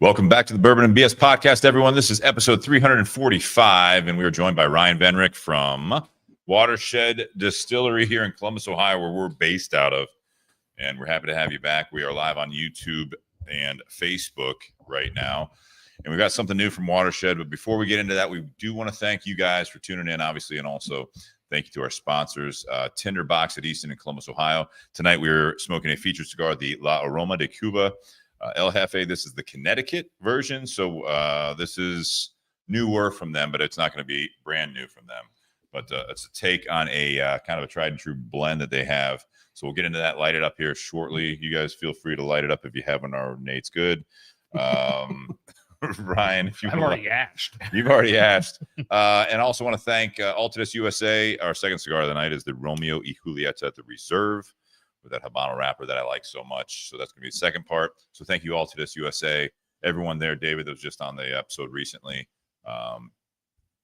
Welcome back to the Bourbon and BS podcast, everyone. This is episode 345, and we are joined by Ryan Venrick from Watershed Distillery here in Columbus, Ohio, where we're based out of. And we're happy to have you back. We are live on YouTube and Facebook right now. And we've got something new from Watershed. But before we get into that, we do want to thank you guys for tuning in, obviously, and also thank you to our sponsors, Tinderbox at Easton in Columbus, Ohio. Tonight, we're smoking a featured cigar, the Aroma de Cuba El Jefe. This is the Connecticut version. So this is newer from them, but it's not going to be brand new from them. But it's a take on a kind of a tried and true blend that they have. So we'll get into that, light it up here shortly. You guys feel free to light it up if you haven't already. Nate's good. Ryan, if I've already asked. You've already asked. And also want to thank Altadis USA. Our second cigar of the night is the Romeo y Julieta at the Reserve with that Habano wrapper that I like so much. So that's going to be the second part. So thank you, Altadis USA. Everyone there, David, that was just on the episode recently.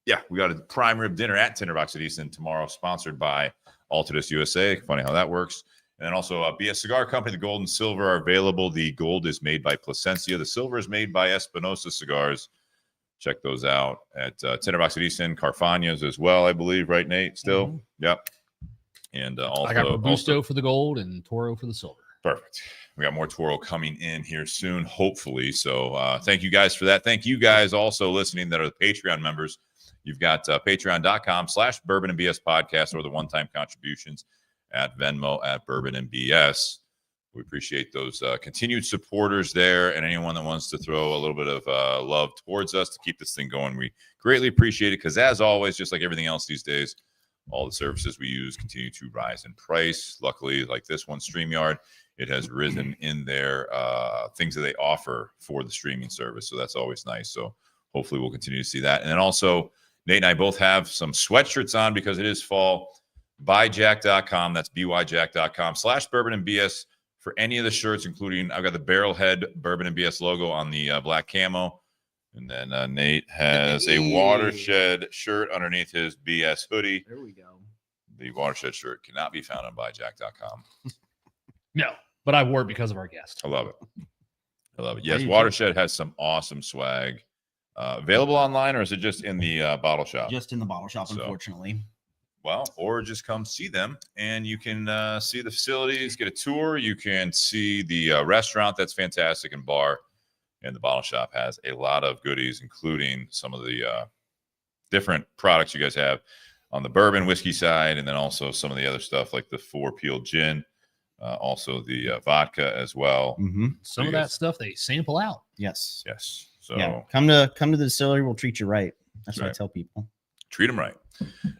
Yeah, we got a prime rib dinner at Tinderbox at Easton tomorrow, sponsored by Altadis USA. Funny how that works. And then also BS Cigar Company, the gold and silver are available. The gold is made by Plasencia. The silver is made by Espinosa Cigars. Check those out at Tinderbox at Easton, Carfagna's as well, I believe, right, Nate? Still? Mm-hmm. Yep. And also, I got Robusto for the gold and Toro for the silver. Perfect. We got more Toro coming in here soon, hopefully. So thank you guys for that. Thank you guys also listening that are the Patreon members. You've got patreon.com/Bourbon and BS podcast or the one-time contributions at Venmo at Bourbon and BS. We appreciate those continued supporters there, and anyone that wants to throw a little bit of love towards us to keep this thing going. We greatly appreciate it because, as always, just like everything else these days, all the services we use continue to rise in price. Luckily, like this one, StreamYard, it has risen in their things that they offer for the streaming service. So that's always nice. So hopefully we'll continue to see that. And then also, Nate and I both have some sweatshirts on because it is fall. Buyjack.com. That's byjack.com/Bourbon and BS for any of the shirts, including I've got the Barrelhead Bourbon and BS logo on the black camo. And then Nate has a Watershed shirt underneath his BS hoodie. There we go. The Watershed shirt cannot be found on buyjack.com. No, but I wore it because of our guest. I love it. I love it. Yes, Watershed has some awesome swag. Available online, or is it just in the bottle shop? Just in the bottle shop, unfortunately. Well, or just come see them, and you can see the facilities, get a tour. You can see the restaurant. That's fantastic, and bar. And the bottle shop has a lot of goodies, including some of the different products you guys have on the bourbon whiskey side, and then also some of the other stuff like the 4-Peel gin, also the vodka as well. Mm-hmm. Some of that stuff they sample out. Yes. Yes. So yeah, come to the distillery. We'll treat you right. That's what I tell people. Treat them right.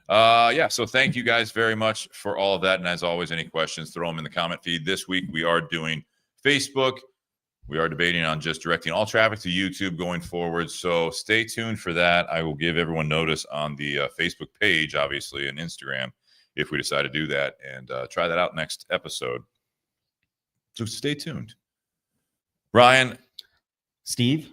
Yeah. So thank you guys very much for all of that. And as always, any questions, throw them in the comment feed. This week we are doing Facebook. We are debating on just directing all traffic to YouTube going forward. So stay tuned for that. I will give everyone notice on the Facebook page, obviously, and Instagram if we decide to do that, and try that out next episode. So stay tuned. Ryan. Steve.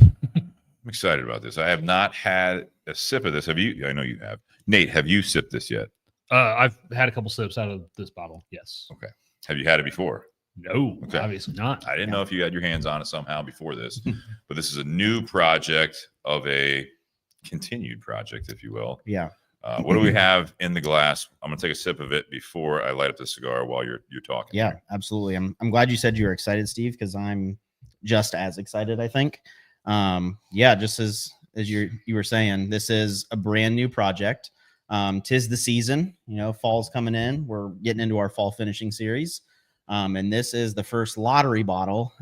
I'm excited about this. I have not had a sip of this. Have you? I know you have. Nate, have you sipped this yet? I've had a couple sips out of this bottle. Yes. Okay. Have you had it before? No, obviously not. I didn't know if you had your hands on it somehow before this, but this is a new project of a continued project, if you will. Yeah. What do we have in the glass? I'm going to take a sip of it before I light up the cigar while you're talking. Yeah, absolutely. I'm glad you said you were excited, Steve, because I'm just as excited, I think. Yeah, just as you were saying, this is a brand new project. 'Tis the season, fall's coming in. We're getting into our fall finishing series. And this is the first lottery bottle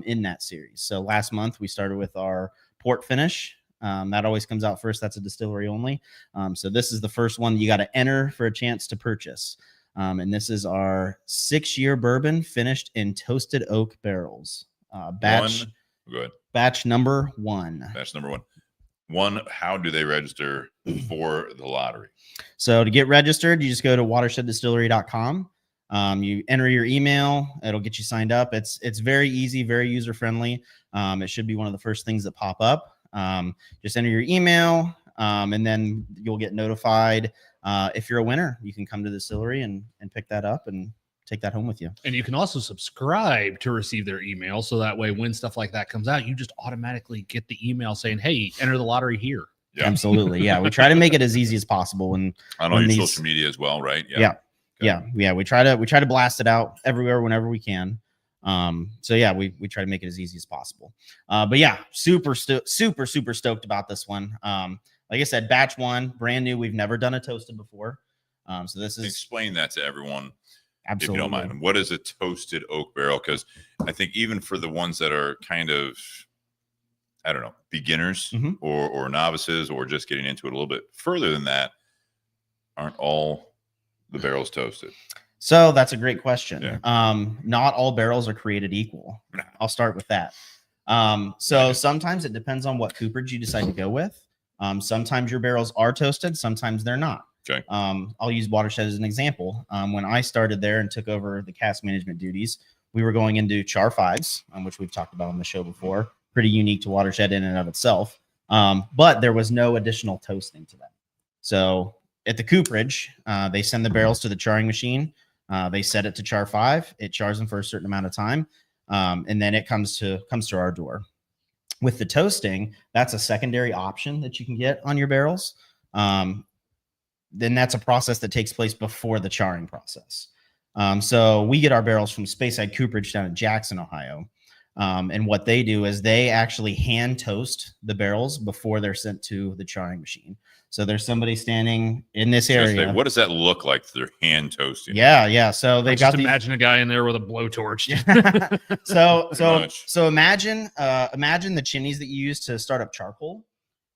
in that series. So last month we started with our port finish. That always comes out first. That's a distillery only. So this is the first one you got to enter for a chance to purchase. And this is our 6-year bourbon finished in toasted oak barrels. Batch number 1. Batch number 1. How do they register for the lottery? So to get registered, you just go to watersheddistillery.com. You enter your email. It'll get you signed up. It's very easy, very user friendly. It should be one of the first things that pop up. Just enter your email, and then you'll get notified. If you're a winner, you can come to the distillery and pick that up and take that home with you. And you can also subscribe to receive their email. So that way, when stuff like that comes out, you just automatically get the email saying, hey, enter the lottery here. Yeah. Absolutely. Yeah. We try to make it as easy as possible. And on all your social media as well, right? Yeah. Yeah. We try to blast it out everywhere whenever we can. So yeah, we try to make it as easy as possible. But yeah, super stoked about this one. Like I said, batch 1, brand new. We've never done a toasted before. So this is, explain that to everyone. absolutely. If you don't mind, what is a toasted oak barrel? Because I think even for the ones that are kind of, I don't know, beginners or novices or just getting into it a little bit further than that, aren't all the barrels toasted? So that's a great question. Yeah. Not all barrels are created equal. I'll start with that. So sometimes it depends on what cooperage you decide to go with. Sometimes your barrels are toasted, sometimes they're not. Okay. I'll use Watershed as an example. When I started there and took over the cask management duties, we were going into char 5s, which we've talked about on the show before. Pretty unique to Watershed in and of itself. But there was no additional toasting to them. So at the cooperage, they send the barrels to the charring machine. They set it to char 5. It chars them for a certain amount of time. And then it comes to our door. With the toasting, that's a secondary option that you can get on your barrels. Then that's a process that takes place before the charring process. So we get our barrels from Speyside Cooperage down in Jackson, Ohio. And what they do is they actually hand toast the barrels before they're sent to the charring machine. So there's somebody standing in this area. What does that look like? They're hand toasting. Yeah. So they got imagine a guy in there with a blowtorch. So imagine the chimneys that you use to start up charcoal.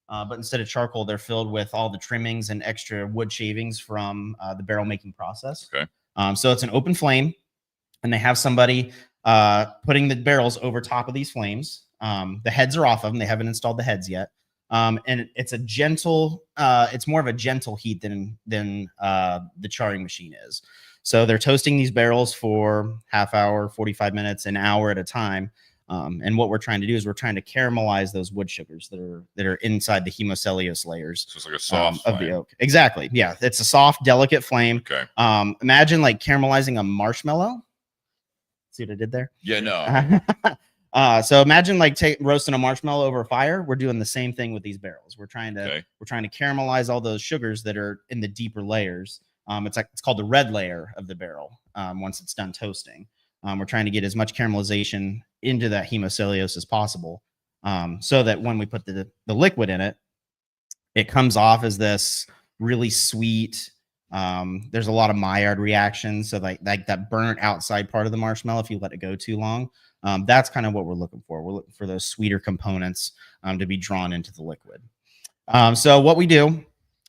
But instead of charcoal, they're filled with all the trimmings and extra wood shavings from the barrel making process. Okay. So it's an open flame, and they have somebody putting the barrels over top of these flames. The heads are off of them. They haven't installed the heads yet. And it's a gentle, it's more of a gentle heat than the charring machine is. So they're toasting these barrels for half hour, 45 minutes, an hour at a time. And what we're trying to do is we're trying to caramelize those wood sugars that are inside the hemocellulose layers. So it's like a soft of the oak. Exactly. Yeah. It's a soft, delicate flame. Okay. Imagine like caramelizing a marshmallow. See what I did there? Yeah, no. So imagine like roasting a marshmallow over a fire. We're doing the same thing with these barrels. We're trying to caramelize all those sugars that are in the deeper layers. It's called the red layer of the barrel. Once it's done toasting, we're trying to get as much caramelization into that hemocellulose as possible, so that when we put the liquid in it, it comes off as this really sweet. There's a lot of Maillard reactions, so like that burnt outside part of the marshmallow, if you let it go too long. That's kind of what we're looking for. We're looking for those sweeter components to be drawn into the liquid. So what we do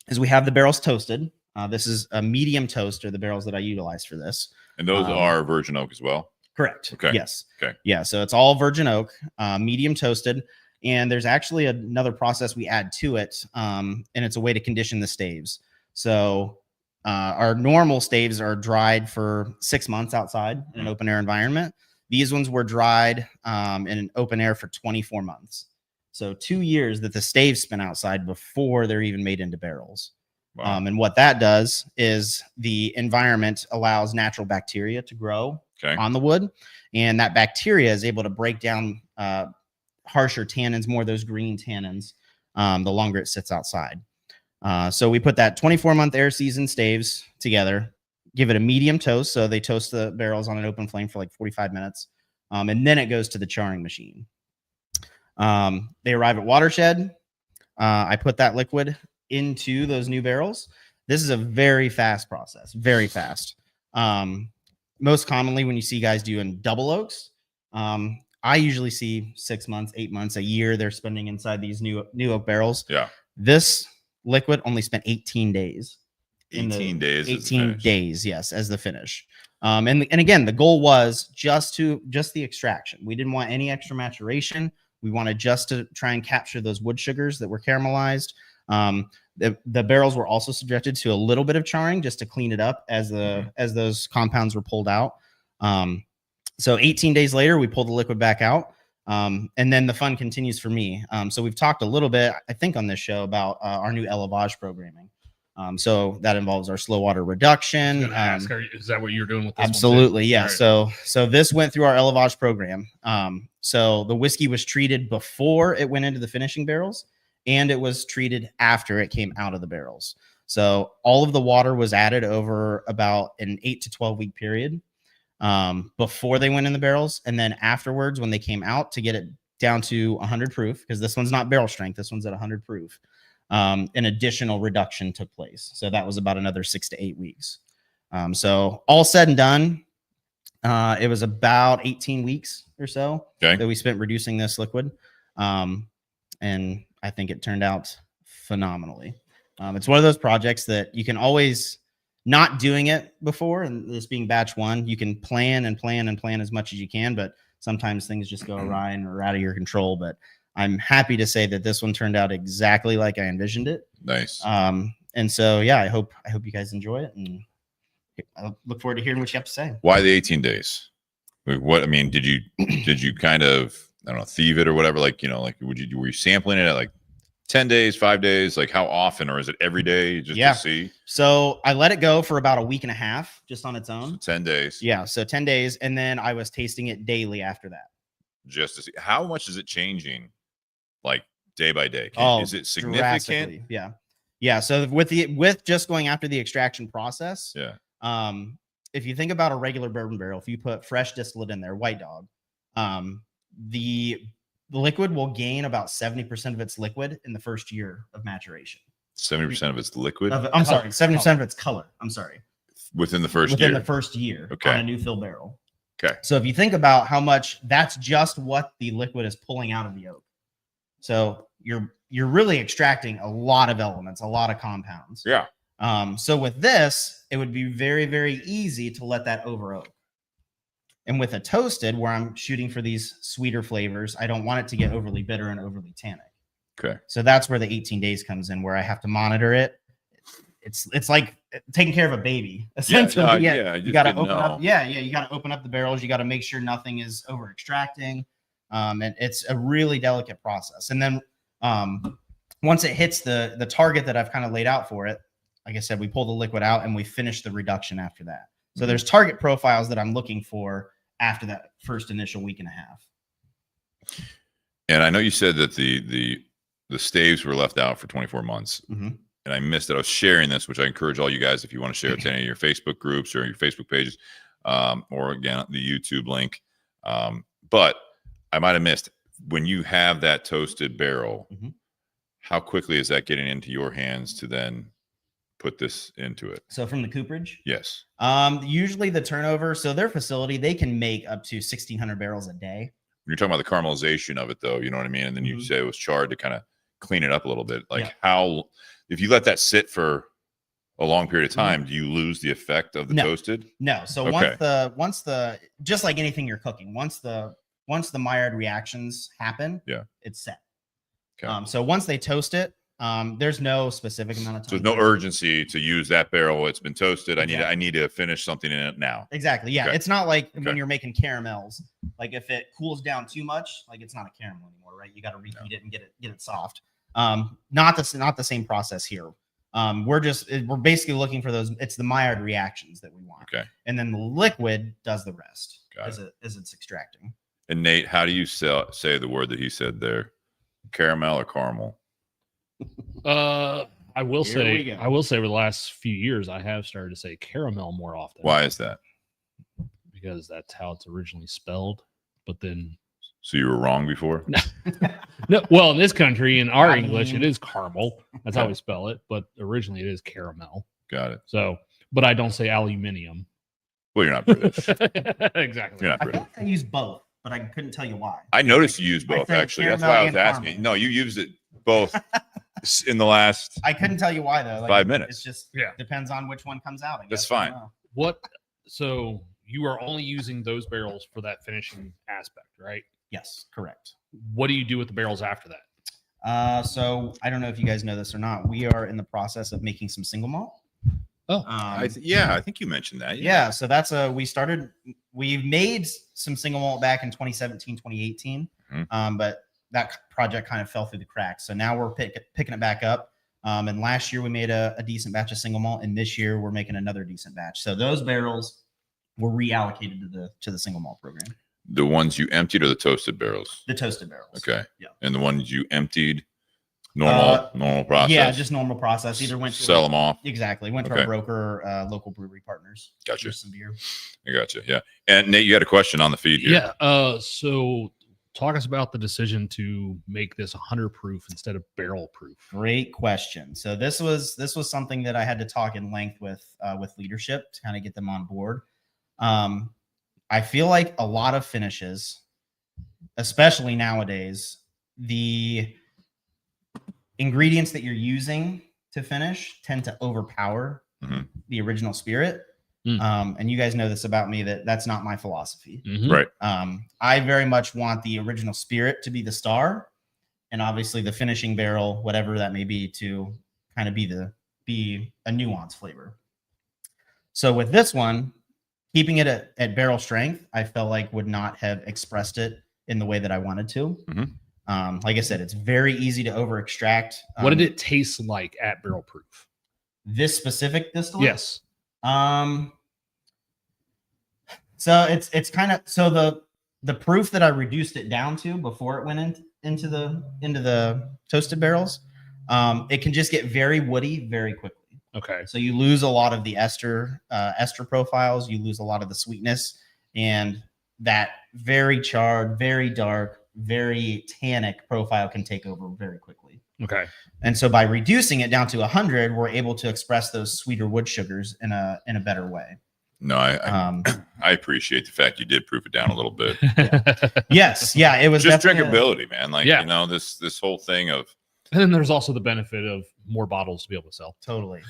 is we have the barrels toasted. This is a medium toast, or the barrels that I utilize for this. And those are virgin oak as well? Correct. Okay. Yes. Okay. Yeah. So it's all virgin oak, medium toasted. And there's actually another process we add to it. And it's a way to condition the staves. So our normal staves are dried for 6 months outside in an open air environment. These ones were dried in an open air for 24 months. So 2 years that the staves spent outside before they're even made into barrels. Wow. And what that does is the environment allows natural bacteria to grow on the wood. And that bacteria is able to break down harsher tannins, more of those green tannins, the longer it sits outside. So we put that 24-month air season staves together, give it a medium toast. So they toast the barrels on an open flame for like 45 minutes. And then it goes to the charring machine. They arrive at Watershed. I put that liquid into those new barrels. This is a very fast process, very fast. Most commonly when you see guys doing double oaks, I usually see 6 months, 8 months, a year they're spending inside these new oak barrels. Yeah. This liquid only spent 18 days. 18 days. 18 days, yes, as the finish. And again, the goal was just the extraction. We didn't want any extra maturation. We wanted just to try and capture those wood sugars that were caramelized. The barrels were also subjected to a little bit of charring just to clean it up as those compounds were pulled out. So 18 days later, we pulled the liquid back out. And then the fun continues for me. So we've talked a little bit, I think, on this show about our new élevage programming. So that involves our slow water reduction. Is that what you're doing with this Absolutely, one yeah. Right. So this went through our elevage program. So the whiskey was treated before it went into the finishing barrels, and it was treated after it came out of the barrels. So all of the water was added over about an 8 to 12 week period before they went in the barrels, and then afterwards when they came out to get it down to 100 proof, because this one's not barrel strength, this one's at 100 proof. An additional reduction took place. So that was about another 6 to 8 weeks. So all said and done, it was about 18 weeks or so that we spent reducing this liquid. And I think it turned out phenomenally. It's one of those projects that you can always, not doing it before, and this being batch one, you can plan and plan and plan as much as you can, but sometimes things just go awry and are out of your control. But I'm happy to say that this one turned out exactly like I envisioned it. Nice. And so, yeah, I hope you guys enjoy it, and I look forward to hearing what you have to say. Why the 18 days? What, I mean, did you kind of, I don't know, thieve it or whatever? Like, like, were you sampling it at like 10 days, 5 days? Like how often, or is it every day just to see? So I let it go for about a week and a half just on its own. So 10 days. Yeah. So 10 days. And then I was tasting it daily after that. Just to see. How much is it changing? Like day by day? Is it significant? Yeah. Yeah. So with just going after the extraction process. Yeah. If you think about a regular bourbon barrel, if you put fresh distillate in there, White Dog, the liquid will gain about 70% of its liquid in the first year of maturation. 70% of its liquid? 70% of its color. I'm sorry. Within the first year? Within the first year okay. On a new fill barrel. Okay. So if you think about how much, that's just what the liquid is pulling out of the oak. So you're really extracting a lot of elements, a lot of compounds. Yeah. So with this, it would be very, very easy to let that over oak. And with a toasted, where I'm shooting for these sweeter flavors, I don't want it to get overly bitter and overly tannic. Okay. So that's where the 18 days comes in, where I have to monitor it. It's like taking care of a baby, essentially. You got to open up. You got to open up the barrels. You got to make sure nothing is over extracting. And it's a really delicate process. And then once it hits the target that I've kind of laid out for it, like I said, we pull the liquid out and we finish the reduction after that. So there's target profiles that I'm looking for after that first initial week and a half. And I know you said that the staves were left out for 24 months. Mm-hmm. And I missed it. I was sharing this, which I encourage all you guys, if you want to share it to any of your Facebook groups or your Facebook pages, or again, the YouTube link. But I might have missed, when you have that toasted barrel, mm-hmm. how quickly is that getting into your hands to then put this into it? So from the cooperage? Yes. Usually the turnover, so their facility, they can make up to 1,600 barrels a day. You're talking about the caramelization of it, though, you know what I mean? And then you say it was charred to kind of clean it up a little bit. Like how, if you let that sit for a long period of time, do you lose the effect of the toasted? No. So once the just like anything you're cooking, once the Maillard reactions happen, it's set. Okay. So once they toast it, there's no specific amount of time. So there's no urgency to use that barrel. It's been toasted. I need to finish something in it now. Exactly. Yeah. Okay. It's not like when you're making caramels. Like if it cools down too much, like it's not a caramel anymore, right? You got to reheat it and get it soft. Not the same process here. We're basically looking for those. It's the Maillard reactions that we want. Okay. And then the liquid does the rest as it's extracting. And Nate, how do you say the word that he said there? Caramel or caramel? I will say over the last few years, I have started to say caramel more often. Why is that? Because that's how it's originally spelled. But then, so you were wrong before? No. Well, in this country, in our English, it is caramel. That's how we spell it. But originally, it is caramel. Got it. So, but I don't say aluminium. Well, you're not British. Exactly. You're not British. I think I use both, but I couldn't tell you why. I noticed you used both, actually. That's why I was asking. Caramel. No, you used it both in the last. I couldn't tell you why though. Like, 5 minutes. It's just depends on which one comes out. I guess. That's fine. So you are only using those barrels for that finishing aspect, right? Yes, correct. What do you do with the barrels after that? So I don't know if you guys know this or not. We are in the process of making some single malt. Oh, I think you mentioned that. Yeah. So that's we've made some single malt back in 2017, 2018. Mm-hmm. But that project kind of fell through the cracks. So now we're picking it back up. And last year we made a decent batch of single malt, and this year we're making another decent batch. So those barrels were reallocated to the single malt program. The ones you emptied or the toasted barrels? The toasted barrels. Okay. Yeah. And the ones you emptied, normal process? Yeah, just normal process. Either went to sell them off. Exactly. Went to our broker, local brewery partners. Gotcha. Some beer. I gotcha. Yeah. And Nate, you had a question on the feed here. Yeah. So talk us about the decision to make this 100 proof instead of barrel proof. Great question. So this was something that I had to talk in length with leadership to kind of get them on board. I feel like a lot of finishes, especially nowadays, the ingredients that you're using to finish tend to overpower the original spirit. And you guys know this about me, that's not my philosophy. Right. I very much want the original spirit to be the star, and obviously the finishing barrel, whatever that may be, to kind of be a nuanced flavor. So with this one, keeping it at barrel strength, I felt like would not have expressed it in the way that I wanted to. Like I said, it's very easy to over extract. What did it taste like at barrel proof? This specific distillate? Yes. So it's kind of, so the proof that I reduced it down to before it went into the toasted barrels, it can just get very woody very quickly. Okay. So you lose a lot of the ester profiles, you lose a lot of the sweetness, and that very charred, very dark, very tannic profile can take over very quickly. Okay. And so by reducing it down to 100, we're able to express those sweeter wood sugars in a better way. No, I appreciate the fact you did proof it down a little bit. Yes. Yeah. It was just drinkability, man. Like, yeah. you know, this whole thing of. And then there's also the benefit of more bottles to be able to sell. Totally.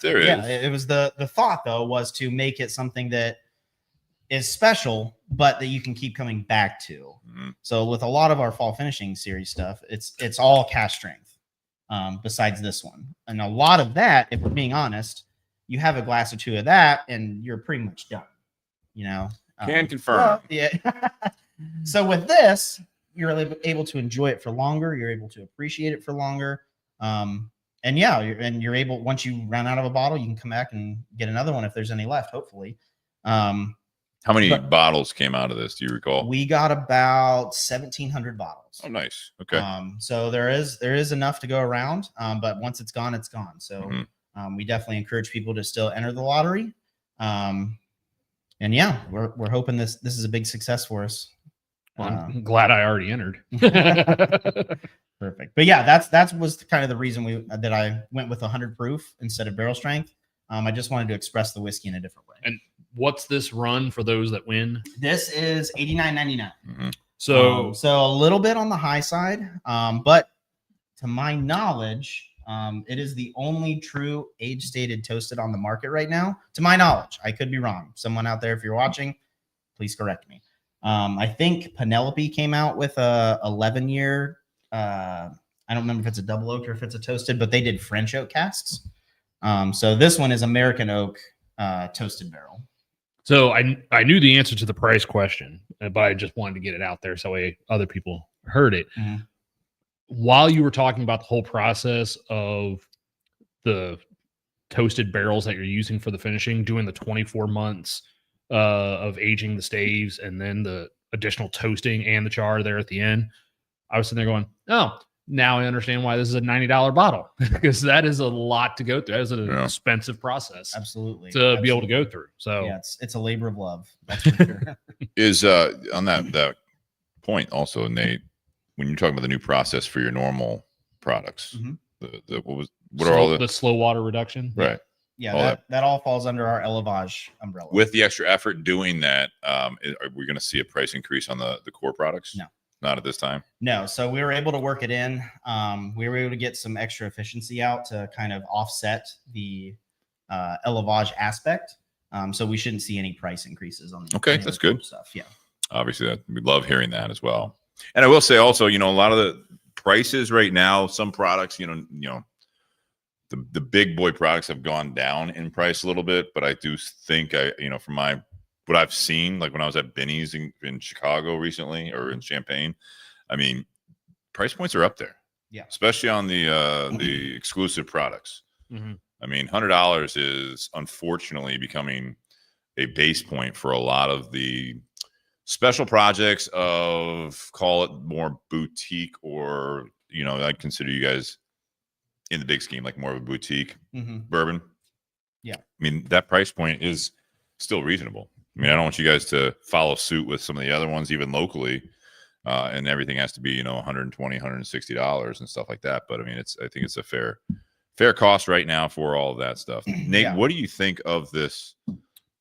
There is. Yeah. It was the thought though was to make it something that is special, but that you can keep coming back to. So with a lot of our fall finishing series stuff, it's all cask strength, besides this one. And a lot of that, if we're being honest, you have a glass or two of that and you're pretty much done, you know. Can confirm. Well, yeah. So with this, you're able to enjoy it for longer. You're able to appreciate it for longer. And yeah, you're able, once you run out of a bottle, you can come back and get another one if there's any left, hopefully. How many bottles came out of this? Do you recall? We got about 1,700 bottles. Oh, nice. Okay. So there is enough to go around, but once it's gone, it's gone. So we definitely encourage people to still enter the lottery. And yeah, we're hoping this is a big success for us. Well, I'm glad I already entered. Perfect. But yeah, that was kind of the reason that I went with 100 proof instead of barrel strength. I just wanted to express the whiskey in a different way. And what's this run for those that win? This is $89.99. So a little bit on the high side, but to my knowledge, it is the only true age-stated toasted on the market right now. To my knowledge, I could be wrong. Someone out there, if you're watching, please correct me. I think Penelope came out with a 11-year. I don't remember if it's a double oak or if it's a toasted, but they did French oak casks. So this one is American oak toasted barrel. So I knew the answer to the price question, but I just wanted to get it out there so other people heard it. While you were talking about the whole process of the toasted barrels that you're using for the finishing, doing the 24 months of aging the staves and then the additional toasting and the char there at the end, I was sitting there going, oh, now I understand why this is a $90 bottle, because that is a lot to go through. That is an expensive process. Absolutely. To be able to go through. So yeah, it's a labor of love. That's for sure. Is on that point also, Nate, when you're talking about the new process for your normal products, what are all the slow water reduction? Right. Yeah, that all falls under our Elevage umbrella. With the extra effort doing that, are we going to see a price increase on the core products? No. Not at this time. No. So we were able to work it in. We were able to get some extra efficiency out to kind of offset the Elevage aspect. So we shouldn't see any price increases on the Okay, that's good stuff. Yeah. Obviously, we love hearing that as well. And I will say also, a lot of the prices right now, some products, the big boy products have gone down in price a little bit, but I do think from what I've seen, like when I was at Binny's in Chicago recently or in Champaign, I mean, price points are up there. Yeah. especially on the exclusive products. Mm-hmm. I mean, $100 is unfortunately becoming a base point for a lot of the special projects of, call it more boutique, or, you know, I consider you guys in the big scheme like more of a boutique bourbon. Yeah. I mean, that price point is still reasonable. I mean, I don't want you guys to follow suit with some of the other ones, even locally, and everything has to be, you know, $120, $160 and stuff like that. But I mean, I think it's a fair cost right now for all of that stuff. Nate, what do you think of this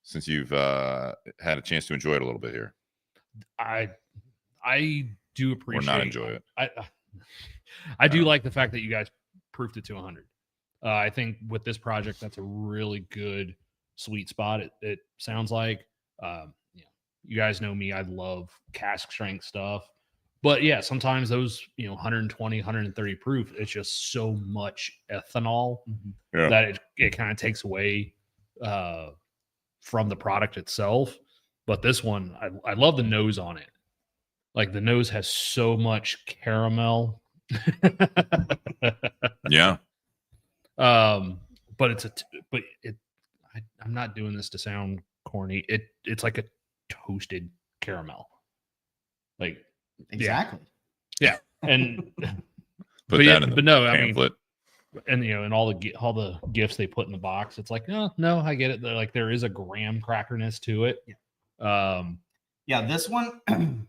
since you've had a chance to enjoy it a little bit here? I do appreciate, or not enjoy it. I do like the fact that you guys proofed it to 100. I think with this project, that's a really good sweet spot. It sounds like, you guys know me. I love cask strength stuff, but yeah, sometimes those, 120, 130 proof, it's just so much ethanol that it kind of takes away from the product itself. But this one, I love the nose on it. Like the nose has so much caramel. Yeah. But I'm not doing this to sound corny. It's like a toasted caramel. Like exactly. Yeah. And put that in the pamphlet. I mean, and all the gifts they put in the box, it's like, no, I get it. They're like, there is a graham crackerness to it. Yeah. This one, in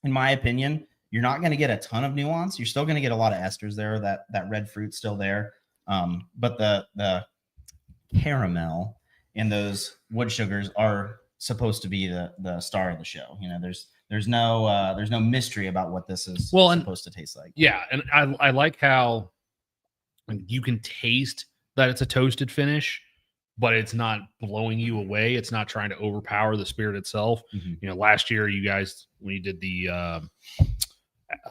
my opinion, you're not going to get a ton of nuance. You're still going to get a lot of esters there. That red fruit's still there. But the caramel and those wood sugars are supposed to be the star of the show. There's no mystery about what this is supposed to taste like. Yeah, and I like how you can taste that it's a toasted finish, but it's not blowing you away. It's not trying to overpower the spirit itself. Last year you guys, when you did the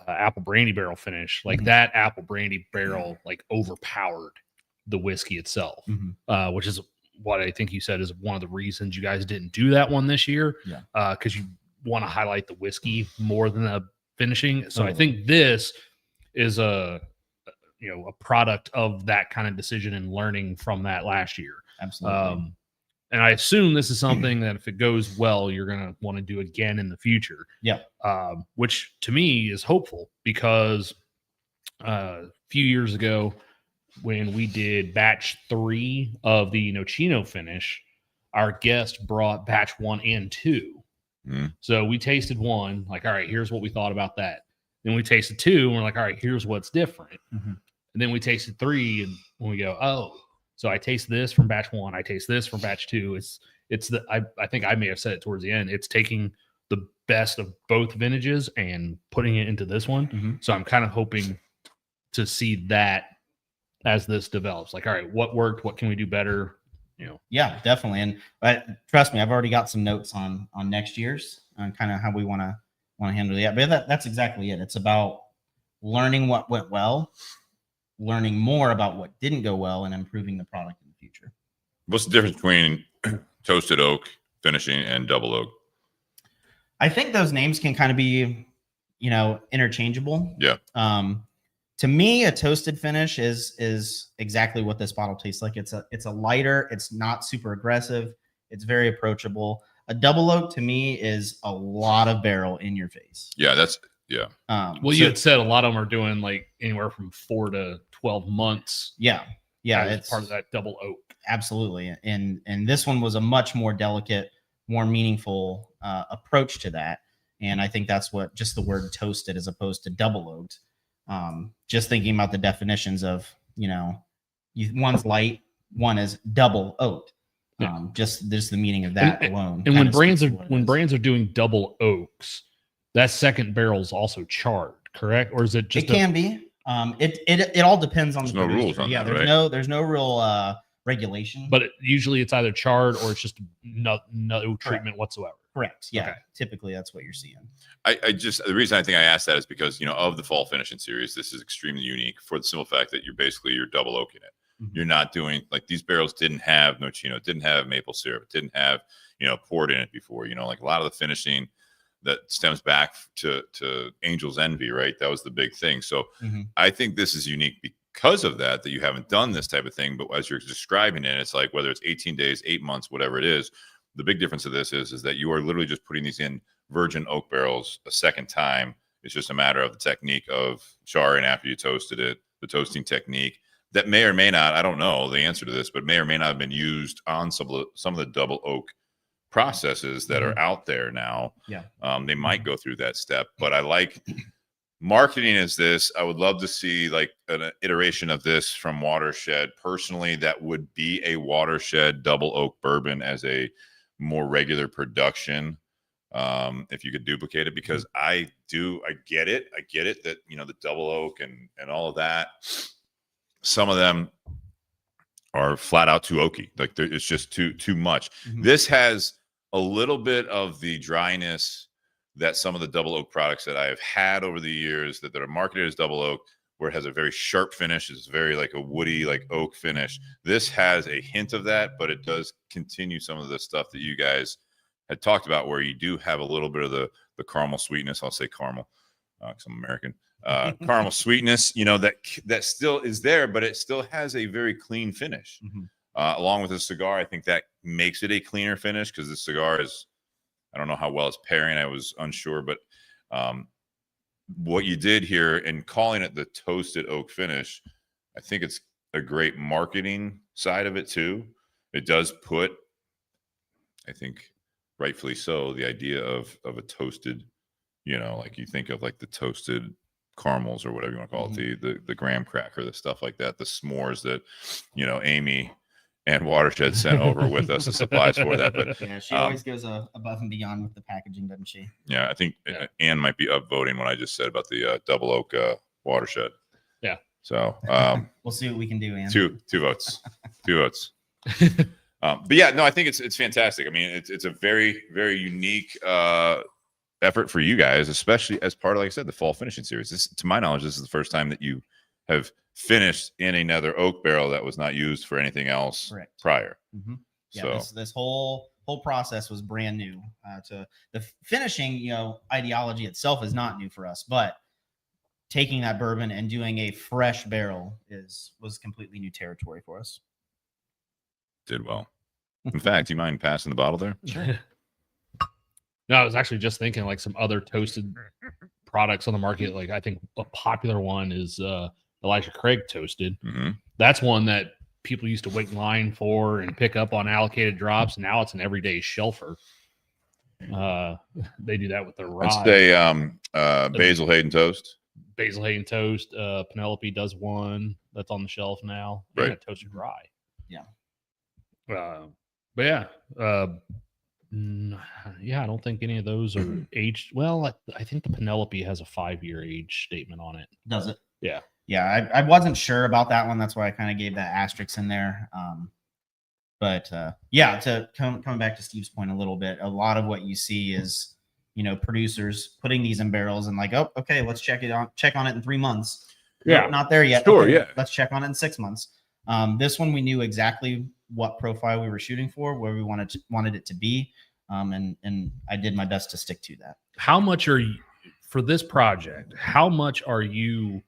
apple brandy barrel finish, like that apple brandy barrel like overpowered the whiskey itself, which is what I think you said is one of the reasons you guys didn't do that one this year. Because you want to highlight the whiskey more than the finishing. So I think this is a product of that kind of decision and learning from that last year. Absolutely. And I assume this is something that if it goes well, you're going to want to do again in the future. Yeah. Which to me is hopeful because a few years ago when we did batch 3 of the Nocino finish, our guest brought batch 1 and 2. So we tasted 1, like, all right, here's what we thought about that. Then we tasted 2 and we're like, all right, here's what's different. And then we tasted 3 and when we go, oh, so I taste this from batch 1, I taste this from batch 2. I think I may have said it towards the end. It's taking the best of both vintages and putting it into this one. So I'm kind of hoping to see that as this develops. Like, all right, what worked? What can we do better? Yeah, definitely. But trust me, I've already got some notes on next year's on kind of how we want to handle that. But that's exactly it. It's about learning what went well, learning more about what didn't go well, and improving the product in the future. What's the difference between toasted oak finishing and double oak? I think those names can kind of be, interchangeable. Yeah. To me, a toasted finish is exactly what this bottle tastes like. It's a lighter. It's not super aggressive. It's very approachable. A double oak to me is a lot of barrel in your face. Yeah, you had said a lot of them are doing like anywhere from 4 to 12 months. Yeah, it's part of that double oak. Absolutely, and this one was a much more delicate, more meaningful approach to that. And I think that's what just the word toasted as opposed to double oaked. Just thinking about the definitions of, one's light, one is double oaked. Just there's the meaning of that alone. And when brands are doing double oaks, that second barrel is also charred, correct? Or is it just? It can be. It all depends on there's the no producer. rules on that, right? There's no real regulation. But usually it's either charred or it's just no treatment whatsoever. Correct. Yeah. Okay. Typically that's what you're seeing. The reason I think I asked that is because, of the fall finishing series, this is extremely unique for the simple fact that you're double oaking it. You're not doing like these barrels didn't have Nocino, didn't have maple syrup, didn't have, poured in it before, like a lot of the finishing that stems back to Angel's Envy, right? That was the big thing. So I think this is unique because of that you haven't done this type of thing. But as you're describing it, it's like whether it's 18 days, 8 months, whatever it is, the big difference of this is that you are literally just putting these in virgin oak barrels a second time. It's just a matter of the technique of charring after you toasted it, the toasting technique that may or may not, I don't know the answer to this, but may or may not have been used on some of the double oak processes that are out there now. Yeah. They might go through that step, but I like marketing as this. I would love to see like an iteration of this from Watershed. Personally, that would be a Watershed double oak bourbon as a more regular production. If you could duplicate it, because I get it that, you know, the double oak and all of that, some of them are flat out too oaky. Like it's just too much. This has a little bit of the dryness that some of the double oak products that I have had over the years that are marketed as double oak, where it has a very sharp finish. It's very like a woody, like oak finish. This has a hint of that, but it does continue some of the stuff that you guys had talked about, where you do have a little bit of the caramel sweetness. I'll say caramel because I'm American. Caramel sweetness, you know, that still is there, but it still has a very clean finish. Along with the cigar, I think that makes it a cleaner finish, because the cigar is, I don't know how well it's pairing. I was unsure, but what you did here in calling it the toasted oak finish, I think it's a great marketing side of it too. It does put, I think, rightfully so, the idea of a toasted, you know, like you think of like the toasted caramels or whatever you want to call it, the graham cracker, the stuff like that, the s'mores that, you know, Amy and Watershed sent over with us, the supplies for that. But yeah, she always goes above and beyond with the packaging, doesn't she? Yeah, I think Ann might be upvoting what I just said about the double oak Watershed. Yeah. So we'll see what we can do, Ann. Two votes. 2 votes. But yeah, no, I think it's fantastic. I mean, it's a very, very unique effort for you guys, especially as part of, like I said, the fall finishing series. This, to my knowledge, this is the first time that you have finished in another oak barrel that was not used for anything else prior. Yeah, so this whole process was brand new. To the finishing, you know, ideology itself is not new for us, but taking that bourbon and doing a fresh barrel was completely new territory for us. Did well. In fact, do you mind passing the bottle there? Sure. No, I was actually just thinking like some other toasted products on the market. Like I think a popular one is Elijah Craig toasted. That's one that people used to wait in line for and pick up on allocated drops. Now it's an everyday shelfer. They do that with their rye. Let's say Basil Hayden toast. Basil Hayden toast. Penelope does one that's on the shelf now. Right. And toasted rye. Yeah. But yeah. Yeah, I don't think any of those are aged. Well, I think the Penelope has a 5-year age statement on it. Does it? Yeah. Yeah, I wasn't sure about that one. That's why I kind of gave that asterisk in there. But yeah, to coming back to Steve's point a little bit, a lot of what you see is, you know, producers putting these in barrels and like, oh, okay, let's check on it in 3 months. Yeah, not there yet. Sure, okay, yeah. Let's check on it in 6 months. This one we knew exactly what profile we were shooting for, where we wanted it to be, and I did my best to stick to that. How much are you for this project? How much are you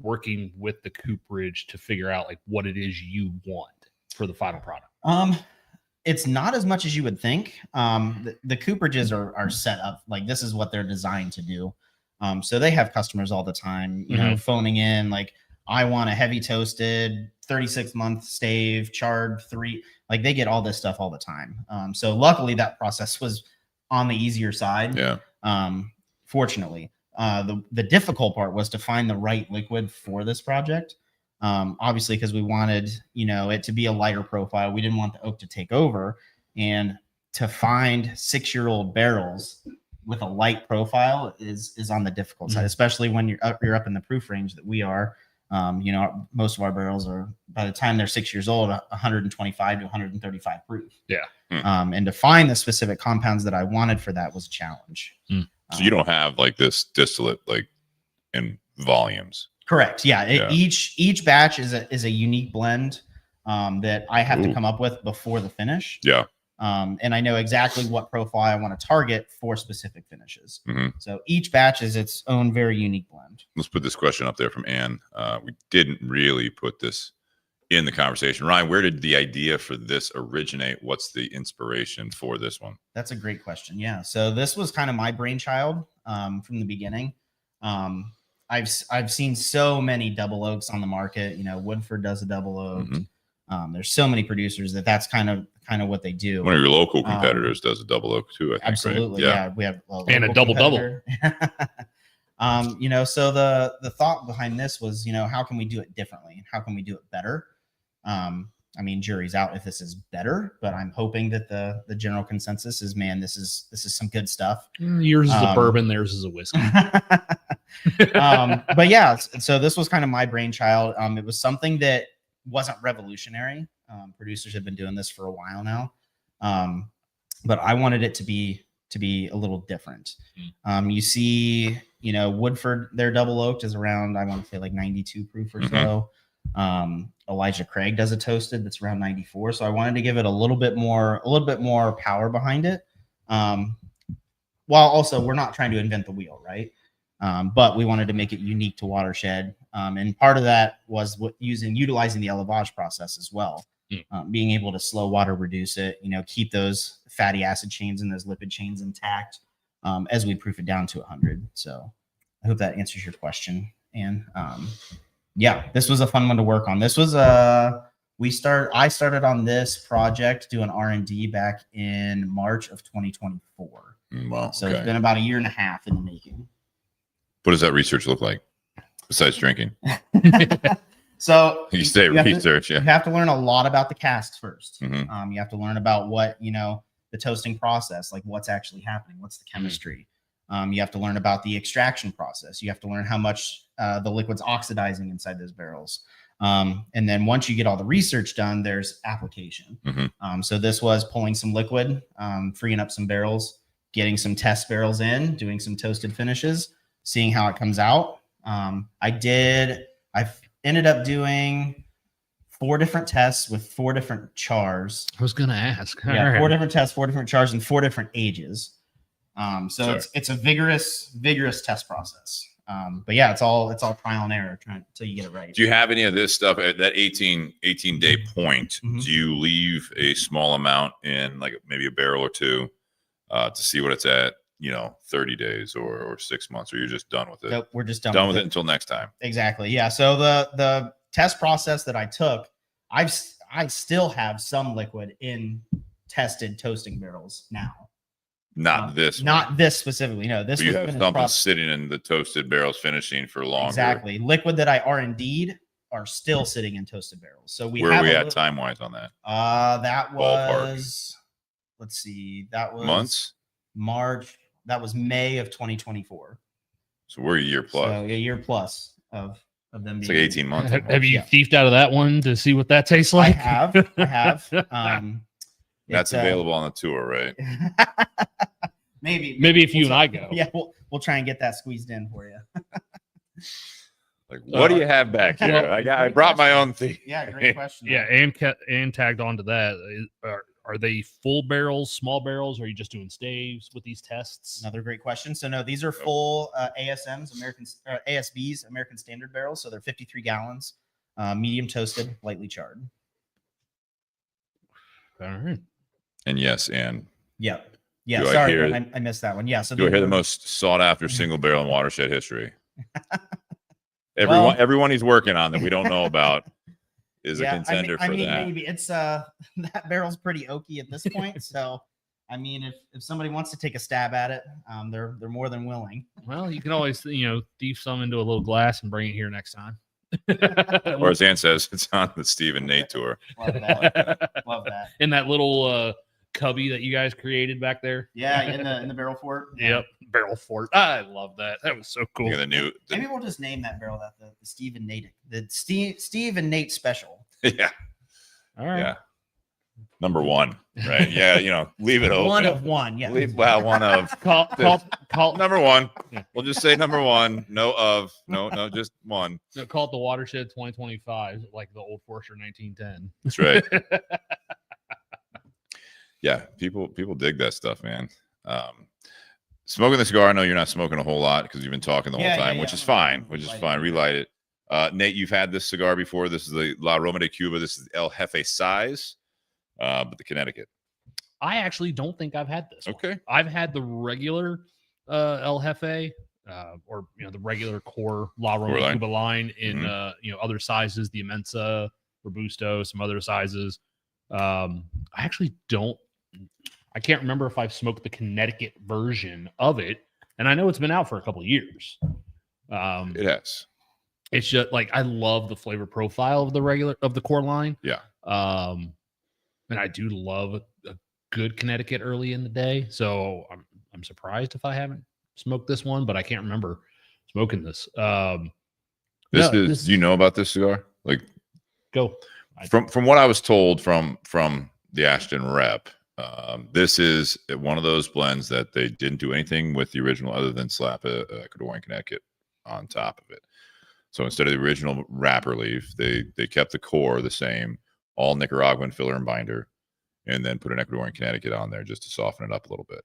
working with the cooperage to figure out like what it is you want for the final product? It's not as much as you would think. The cooperages are set up like this is what they're designed to do. So they have customers all the time, you know, phoning in like, I want a heavy toasted 36-month stave charred 3. Like they get all this stuff all the time. So luckily that process was on the easier side. Yeah. Fortunately, the difficult part was to find the right liquid for this project. Obviously, because we wanted, you know, it to be a lighter profile. We didn't want the oak to take over, and to find 6-year-old barrels with a light profile is on the difficult side, especially when you're up in the proof range that we are. You know, most of our barrels are, by the time they're 6 years old, 125 to 135 proof. Yeah. And to find the specific compounds that I wanted for that was a challenge. So you don't have like this distillate like in volumes. Correct. Yeah. Each batch is a unique blend that I have to come up with before the finish. Yeah. And I know exactly what profile I want to target for specific finishes. So each batch is its own very unique blend. Let's put this question up there from Ann. We didn't really put this in the conversation. Ryan, where did the idea for this originate? What's the inspiration for this one? That's a great question. Yeah. So this was kind of my brainchild from the beginning. I've seen so many double oaks on the market. You know, Woodford does a double oak. There's so many producers that's kind of what they do. One of your local competitors does a double oak too, I think. Absolutely. Right? Yeah. We have and a double. You know, so the thought behind this was, you know, how can we do it differently? How can we do it better? I mean, jury's out if this is better, but I'm hoping that the general consensus is, man, this is some good stuff. Yours is a bourbon, theirs is a whiskey. But yeah, so this was kind of my brainchild. It was something that wasn't revolutionary. Producers have been doing this for a while now. But I wanted it to be a little different. You see, you know, Woodford, their double oaked is around, I want to say like 92 proof or so. Elijah Craig does a toasted that's around 94. So I wanted to give it a little bit more power behind it. While also we're not trying to invent the wheel, right? But we wanted to make it unique to Watershed. And part of that was utilizing the élevage process as well. Being able to slow water reduce it, you know, keep those fatty acid chains and those lipid chains intact as we proof it down to 100. So I hope that answers your question. And yeah, this was a fun one to work on. This was I started on this project doing R&D back in March of 2024. Wow. So it's been about a year and a half in the making. What does that research look like besides drinking? So you say research. You have to learn a lot about the casks first. You have to learn about what, you know, the toasting process, like what's actually happening, what's the chemistry. You have to learn about the extraction process. You have to learn how much the liquid's oxidizing inside those barrels. And then once you get all the research done, there's application. So this was pulling some liquid, freeing up some barrels, getting some test barrels in, doing some toasted finishes, seeing how it comes out. I ended up doing 4 different tests with 4 different chars. I was going to ask. Yeah, 4 different tests, 4 different chars, and 4 different ages. So it's a vigorous test process. But yeah, it's all trial and error until you get it right. Do you have any of this stuff at that 18 day point? Do you leave a small amount in, like maybe a barrel or 2 to see what it's at, you know, 30 days or 6 months, or you're just done with it? Nope, we're just done with it until next time. Exactly. Yeah. So the test process that I took, I still have some liquid in tested toasting barrels now. Not this specifically. No, this. You have something sitting in the toasted barrels finishing for longer. Exactly. Liquid that I R&D'd are still sitting in toasted barrels. So where are we at time wise on that? That was ballpark. Let's see. That was months. March. That was May of 2024. So we're a year plus. So a year plus of them. It's like 18 months. Have you thiefed out of that one to see what that tastes like? I have. That's available on the tour, right? Maybe if you and I go. Yeah, we'll try and get that squeezed in for you. Like, what do you have back here? I brought my own thing. Yeah, great question. Yeah, and tagged on to that. Are they full barrels, small barrels, or are you just doing staves with these tests? Another great question. So no, these are full ASMs, ASBs, American Standard barrels. So they're 53 gallons, medium toasted, lightly charred. All right. And yes, and yeah. Sorry, I missed that one. Yeah. So do I hear the most sought after single barrel in Watershed history? Everyone he's working on that we don't know about is a contender for that. Maybe it's that barrel's pretty oaky at this point. So I mean, if somebody wants to take a stab at it, they're more than willing. Well, you can always thief some into a little glass and bring it here next time. Or as Ann says, it's on the Steve and Nate tour. Love that. In that little cubby that you guys created back there. Yeah, in the barrel fort. Yep, barrel fort. I love that. That was so cool. Maybe we'll just name that barrel the Steve and Nate, the Steve and Nate special. Yeah. All right. Yeah. Number 1, right? Yeah, leave it open. One of one. Yeah. One of. Call number 1. Yeah. We'll just say number 1. No, just 1. So call it the Watershed 2025, like the old Forester 1910. That's right. Yeah, people dig that stuff, man. Smoking the cigar, I know you're not smoking a whole lot because you've been talking the whole time, which is fine. Relight it. Nate, you've had this cigar before. This is the La Aroma de Cuba. This is El Jefe size, but the Connecticut. I actually don't think I've had this. Okay. One. I've had the regular El Jefe, or the regular core La Aroma de Cuba line in other sizes, the Immensa, Robusto, some other sizes. I actually don't. I can't remember if I've smoked the Connecticut version of it, and I know it's been out for a couple of years. It has. It's just like I love the flavor profile of the core line. Yeah. And I do love a good Connecticut early in the day, so I'm surprised if I haven't smoked this one, but I can't remember smoking this. Do you know about this cigar? Like, go from what I was told from the Ashton rep. This is one of those blends that they didn't do anything with the original other than slap a Ecuadorian Connecticut on top of it. So instead of the original wrapper leaf, they kept the core the same, all Nicaraguan filler and binder, and then put an Ecuadorian Connecticut on there just to soften it up a little bit.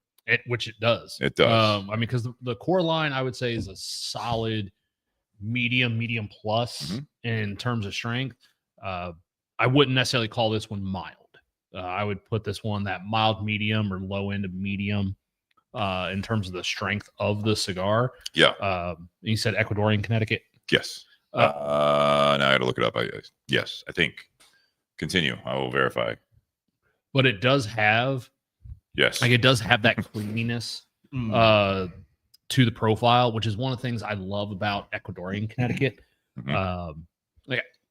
Which it does. It does. I mean, because the core line, I would say, is a solid medium plus in terms of strength. I wouldn't necessarily call this one mild. I would put this one that mild medium or low end of medium in terms of the strength of the cigar. Yeah. You said Ecuadorian Connecticut? Yes. Now I got to look it up. Yes, I think. Continue. I will verify. But it does have, it does have that creaminess to the profile, which is one of the things I love about Ecuadorian Connecticut.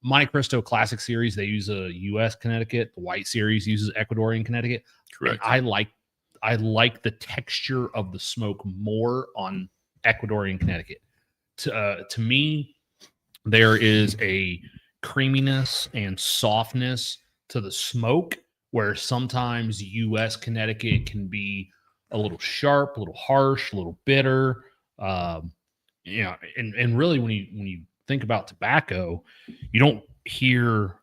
Monte Cristo Classic Series, they use a U.S. Connecticut. The White Series uses Ecuadorian Connecticut. Correct. And I like the texture of the smoke more on Ecuadorian Connecticut. To me, there is a creaminess and softness to the smoke where sometimes U.S. Connecticut can be a little sharp, a little harsh, a little bitter. And really when you think about tobacco, you don't hear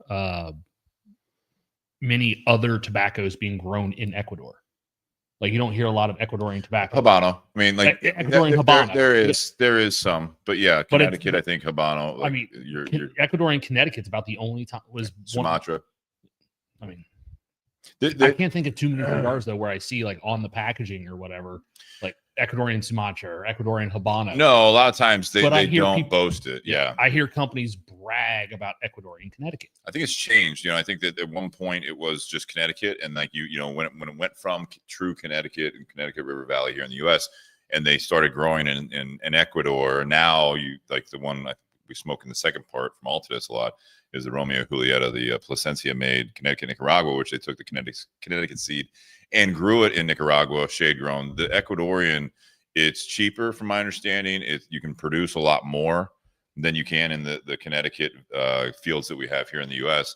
many other tobaccos being grown in Ecuador. Like you don't hear a lot of Ecuadorian tobacco. Habano. I mean, like Ecuadorian Habano. There is some, but yeah, Connecticut. I think Habano. Like, I mean, Ecuadorian Connecticut's about the only time was Sumatra. I can't think of too many cigars though where I see like on the packaging or whatever, like Ecuadorian Sumatra or Ecuadorian Habano. No, a lot of times they don't boast it. Yeah. I hear companies brag about Ecuadorian Connecticut. I think it's changed. I think that at one point it was just Connecticut, and like when it went from true Connecticut and Connecticut River Valley here in the U.S. and they started growing in Ecuador. Now you like the one we smoke in the second part from Altadis a lot is the Romeo Julieta, the Plasencia made Connecticut, Nicaragua, which they took the Connecticut seed and grew it in Nicaragua, shade grown. The Ecuadorian, it's cheaper from my understanding. You can produce a lot more than you can in the Connecticut fields that we have here in the U.S.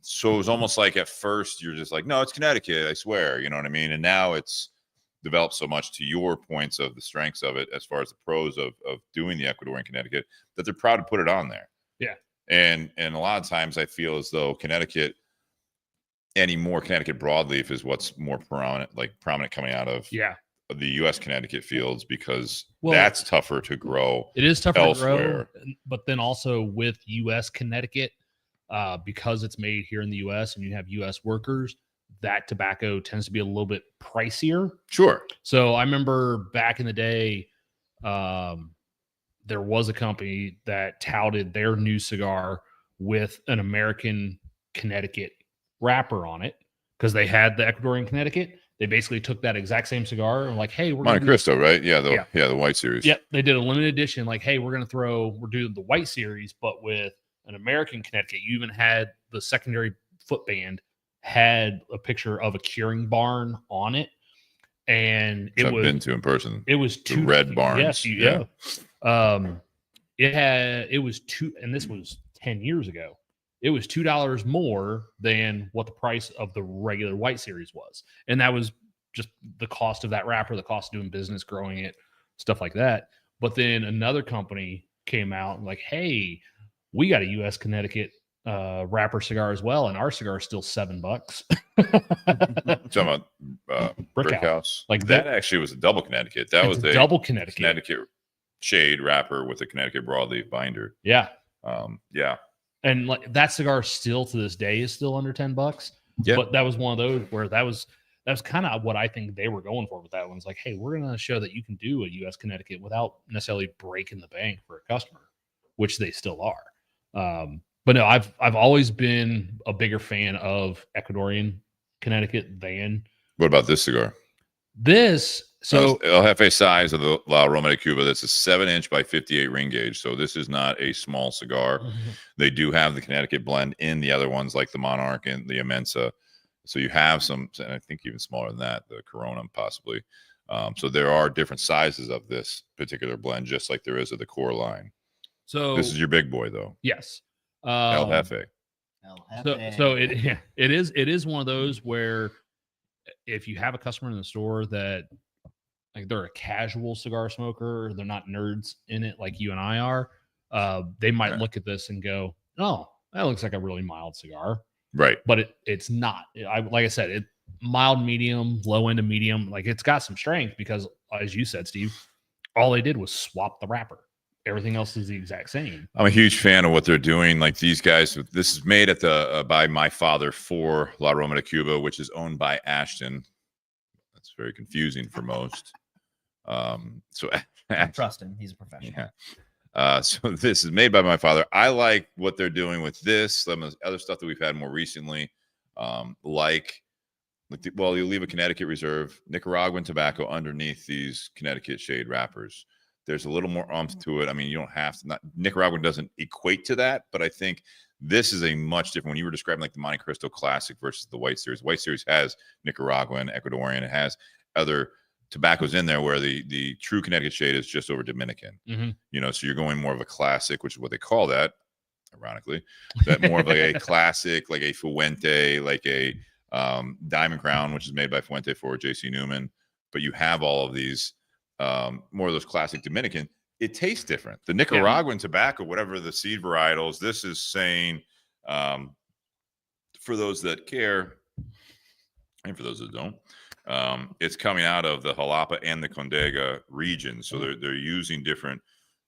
So it was almost like at first you're just like, no, it's Connecticut, I swear, you know what I mean? And now it's developed so much to your points of the strengths of it as far as the pros of doing the Ecuadorian Connecticut that they're proud to put it on there. Yeah. And a lot of times I feel as though Connecticut broadleaf is what's more prominent coming out of the U.S. Connecticut fields because that's tougher to grow. It is tougher elsewhere. to grow, but then also with U.S. Connecticut, because it's made here in the U.S. and you have U.S. workers, that tobacco tends to be a little bit pricier. Sure. So I remember back in the day, there was a company that touted their new cigar with an American Connecticut wrapper on it because they had the Ecuadorian Connecticut. They basically took that exact same cigar and like, hey, we're Monte Cristo, right? Yeah, the White Series. Yep, they did a limited edition. Like, hey, we're doing the White Series, but with an American Connecticut. You even had the secondary footband had a picture of a curing barn on it, and I've been to in person. It was the red barns. Yes, yeah. It was and this was 10 years ago. It was $2 more than what the price of the regular White Series was. And that was just the cost of that wrapper, the cost of doing business, growing it, stuff like that. But then another company came out and like, hey, we got a U.S. Connecticut wrapper cigar as well, and our cigar is still $7. Talking about Brick Brick House. House. Like that that- actually was a double Connecticut. That It's was a a double Connecticut. Connecticut shade wrapper with a Connecticut broadleaf binder. Yeah. Yeah. And like that cigar still to this day is still under $10. Yep. But that was one of those where that was kind of what I think they were going for with that one. It's like, hey, we're going to show that you can do a U.S. Connecticut without necessarily breaking the bank for a customer, which they still are. But no, I've always been a bigger fan of Ecuadorian Connecticut than What about this cigar? this. So El Jefe size of the La Aroma de Cuba. That's a 7-inch by 58 ring gauge. So this is not a small cigar. They do have the Connecticut blend in the other ones, like the Monarch and the Immensa. So you have some, and I think even smaller than that, the Corona possibly. So there are different sizes of this particular blend, just like there is of the core line. So This is your big boy, though. yes, El Jefe. So it is one of those where if you have a customer in the store that like they're a casual cigar smoker, they're not nerds in it like you and I are, they might look at this and go, "Oh, that looks like a really mild cigar," Right. but it's not. Like I said, it mild, medium, low end of medium. Like it's got some strength because, as you said, Steve, all they did was swap the wrapper. Everything else is the exact same. I'm a huge fan of what they're doing. Like these guys, this is made at the by my father for La Aroma de Cuba, which is owned by Ashton. That's very confusing for most. So Trust him; he's a professional. Yeah. So this is made by my father. I like what they're doing with this. Some of the other stuff that we've had more recently, you leave a Connecticut Reserve, Nicaraguan tobacco underneath these Connecticut shade wrappers. There's a little more oomph to it. I mean, you don't have to. Nicaraguan doesn't equate to that, but I think this is a much different. When you were describing like the Monte Cristo Classic versus the White Series has Nicaraguan, Ecuadorian. It has other tobaccos in there where the true Connecticut shade is just over Dominican. You know, so you're going more of a classic, which is what they call that, ironically. That more of like a classic, like a Fuente, like a Diamond Crown, which is made by Fuente for J.C. Newman. But you have all of these. More of those classic Dominican, it tastes different. The Nicaraguan tobacco, whatever the seed varietals, this is saying for those that care and for those that don't, it's coming out of the Jalapa and the Condega regions. So they're using different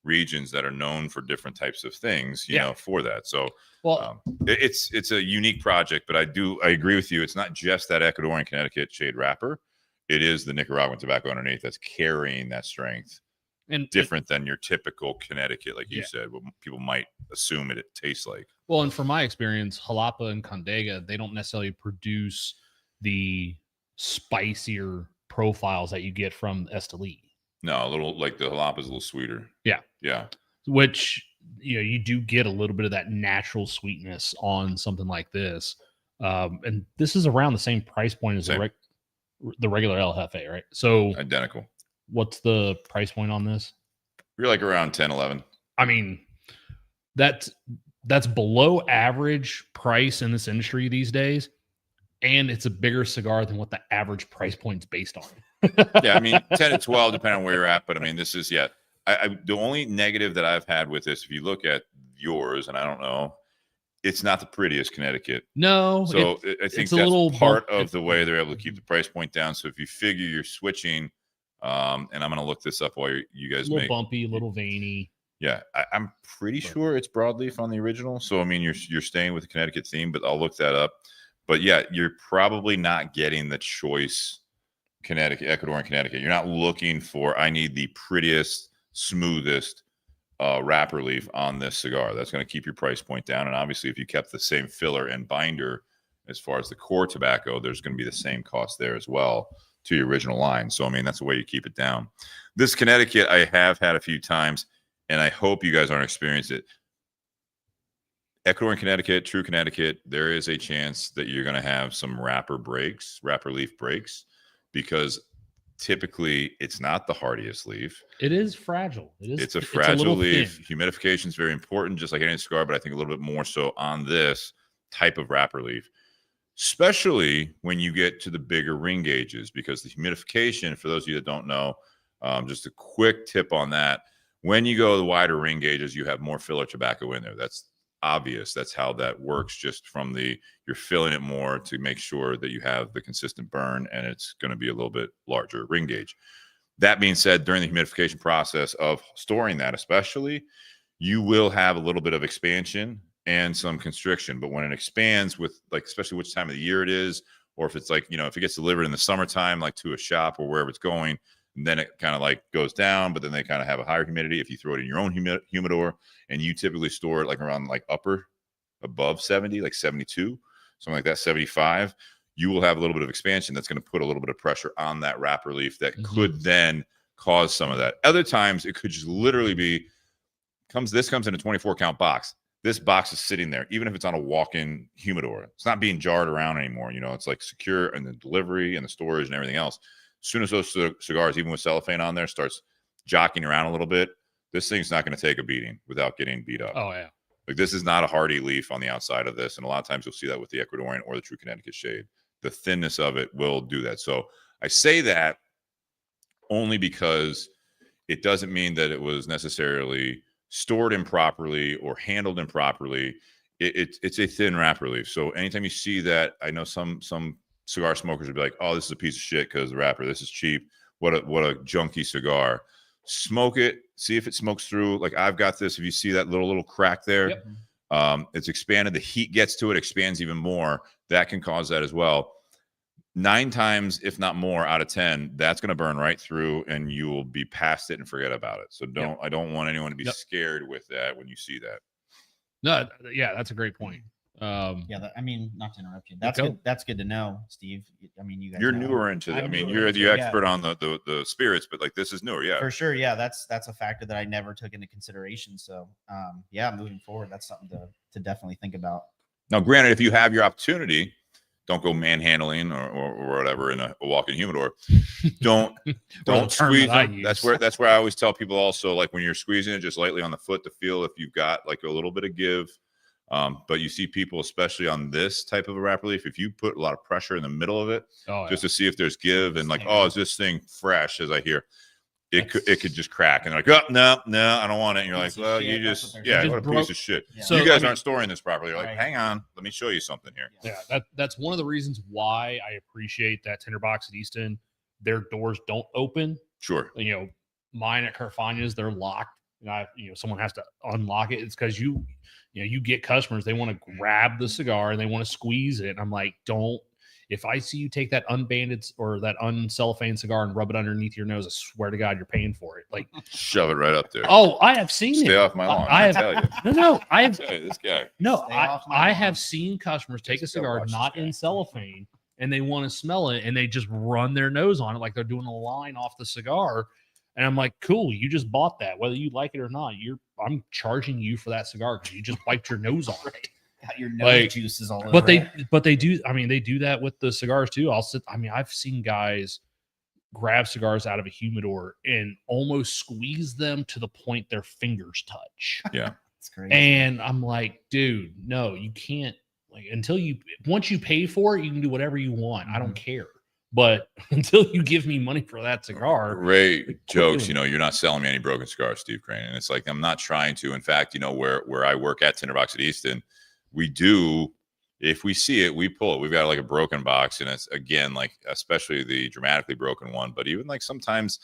regions that are known for different types of things, you know, for that. So it's a unique project, but I agree with you. It's not just that Ecuadorian Connecticut shade wrapper. It is the Nicaraguan tobacco underneath that's carrying that strength, and different than your typical Connecticut, like you said, what people might assume it tastes like. Well, and from my experience, Jalapa and Condega, they don't necessarily produce the spicier profiles that you get from Esteli. No, a little like the Jalapa is a little sweeter. Yeah. Which, you know, you do get a little bit of that natural sweetness on something like this. And this is around the same price point as the regular El Jefe, right? So identical. What's the price point on this? You're like around 10, 11. I mean, that's below average price in this industry these days. And it's a bigger cigar than what the average price point is based on. Yeah, I mean, 10 to 12, depending on where you're at. But I mean, this is, the only negative that I've had with this, if you look at yours, and I don't know, it's not the prettiest Connecticut. No. So I think that's part of the way they're able to keep the price point down. So if you figure you're switching, and I'm going to look this up while you guys make. A little bumpy, a little veiny. Yeah, I'm pretty sure it's broadleaf on the original. So, I mean, you're staying with the Connecticut theme, but I'll look that up. But, yeah, you're probably not getting the choice Ecuadorian Connecticut. You're not looking for, I need the prettiest, smoothest wrapper leaf on this cigar. That's going to keep your price point down. And obviously, if you kept the same filler and binder as far as the core tobacco, there's going to be the same cost there as well to your original line. So, I mean, that's the way you keep it down. This Connecticut I have had a few times, and I hope you guys aren't experiencing it. Ecuadorian Connecticut, true Connecticut, there is a chance that you're going to have some wrapper leaf breaks, because typically it's not the hardiest leaf. It is fragile. It's a fragile leaf. Humidification is very important, just like any cigar, but I think a little bit more so on this type of wrapper leaf, especially when you get to the bigger ring gauges, because the humidification, for those of you that don't know, just a quick tip on that, when you go to the wider ring gauges, you have more filler tobacco in there. That's obvious. That's how that works, just from you're filling it more to make sure that you have the consistent burn, and it's going to be a little bit larger ring gauge. That being said, during the humidification process of storing that, especially, you will have a little bit of expansion and some constriction. But when it expands with, like, especially which time of the year it is, or if it's like, if it gets delivered in the summertime, like to a shop or wherever it's going, and then it kind of like goes down, but then they kind of have a higher humidity. If you throw it in your own humidor, and you typically store it like around like above 70, like 72, something like that, 75, you will have a little bit of expansion that's going to put a little bit of pressure on that wrapper leaf that could then cause some of that. Other times it could just literally be, this comes in a 24 count box. This box is sitting there, even if it's on a walk-in humidor. It's not being jarred around anymore. It's like secure, and the delivery and the storage and everything else. As soon as those cigars, even with cellophane on there, starts jockeying around a little bit, this thing's not going to take a beating without getting beat up. Oh, yeah. Like, this is not a hardy leaf on the outside of this. And a lot of times you'll see that with the Ecuadorian or the true Connecticut shade. The thinness of it will do that. So I say that only because it doesn't mean that it was necessarily stored improperly or handled improperly. It's a thin wrapper leaf. So anytime you see that, I know some cigar smokers would be like, oh, this is a piece of shit because the wrapper, this is cheap. What a junky cigar. Smoke it, see if it smokes through. Like, I've got this. If you see that little crack there, it's expanded. The heat gets to it, expands even more. That can cause that as well. 9 times, if not more, out of 10, that's going to burn right through, and you will be past it and forget about it. So I don't want anyone to be scared with that when you see that. No, yeah, that's a great point. Not to interrupt you. That's good. That's good to know, Steve. I mean, you guys. You're newer into it. I mean, you're the expert on the spirits, but like, this is newer. Yeah, for sure. Yeah, that's a factor that I never took into consideration. So, moving forward, that's something to definitely think about. Now, granted, if you have your opportunity, don't go manhandling or whatever in a walk-in humidor. Don't squeeze them. That's where I always tell people also, like, when you're squeezing it, just lightly on the foot to feel if you've got like a little bit of give. But you see people, especially on this type of a wrapper leaf, if you put a lot of pressure in the middle of it, just to see if there's give, and like, is this thing fresh? As I hear, it could just crack, and they're like, oh, no, I don't want it. And you're like, well, you just what a piece of shit. Yeah. So you guys aren't storing this properly. You're like, hang on, let me show you something here. Yeah, that's one of the reasons why I appreciate that tinderbox at Easton. Their doors don't open. Sure. Mine at Carfagna's, they're locked. Someone has to unlock it. It's because you get customers, they want to grab the cigar and they want to squeeze it. And I'm like, if I see you take that unbanded or that uncellophane cigar and rub it underneath your nose, I swear to God, you're paying for it. Like, shove it right up there. Oh, I have seen it. Stay off my lawn. I tell you. No, I have. This guy. No, I have seen customers take a cigar not in cellophane, and they want to smell it, and they just run their nose on it like they're doing a line off the cigar. And I'm like, cool, you just bought that, whether you like it or not. I'm charging you for that cigar because you just wiped your nose on it. Got your nose juices all over. But they do. I mean, they do that with the cigars too. I've seen guys grab cigars out of a humidor and almost squeeze them to the point their fingers touch. Yeah, that's crazy. And I'm like, dude, no, you can't. Like, once you pay for it, you can do whatever you want. I don't care. But until you give me money for that cigar, Ray jokes, you're not selling me any broken cigars, Steve Crane. And it's like, I'm not trying to. In fact, where I work at Tinderbox at Easton, we do, if we see it, we pull it. We've got like a broken box, and it's, again, like, especially the dramatically broken one. But even like sometimes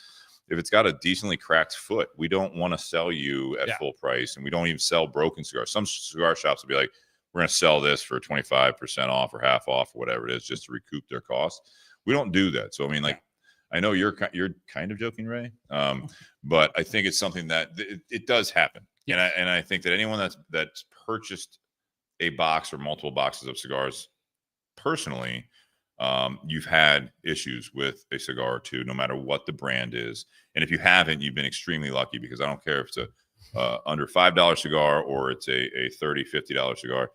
if it's got a decently cracked foot, we don't want to sell you at full price, and we don't even sell broken cigars. Some cigar shops will be like, we're going to sell this for 25% off or half off or whatever it is, just to recoup their costs. We don't do that. So, I mean, like, I know you're kind of joking, Ray, but I think it's something that it does happen. Yeah. And I think that anyone that's purchased a box or multiple boxes of cigars personally, you've had issues with a cigar or two, no matter what the brand is. And if you haven't, you've been extremely lucky, because I don't care if it's a under $5 cigar or it's a $30, $50 cigar.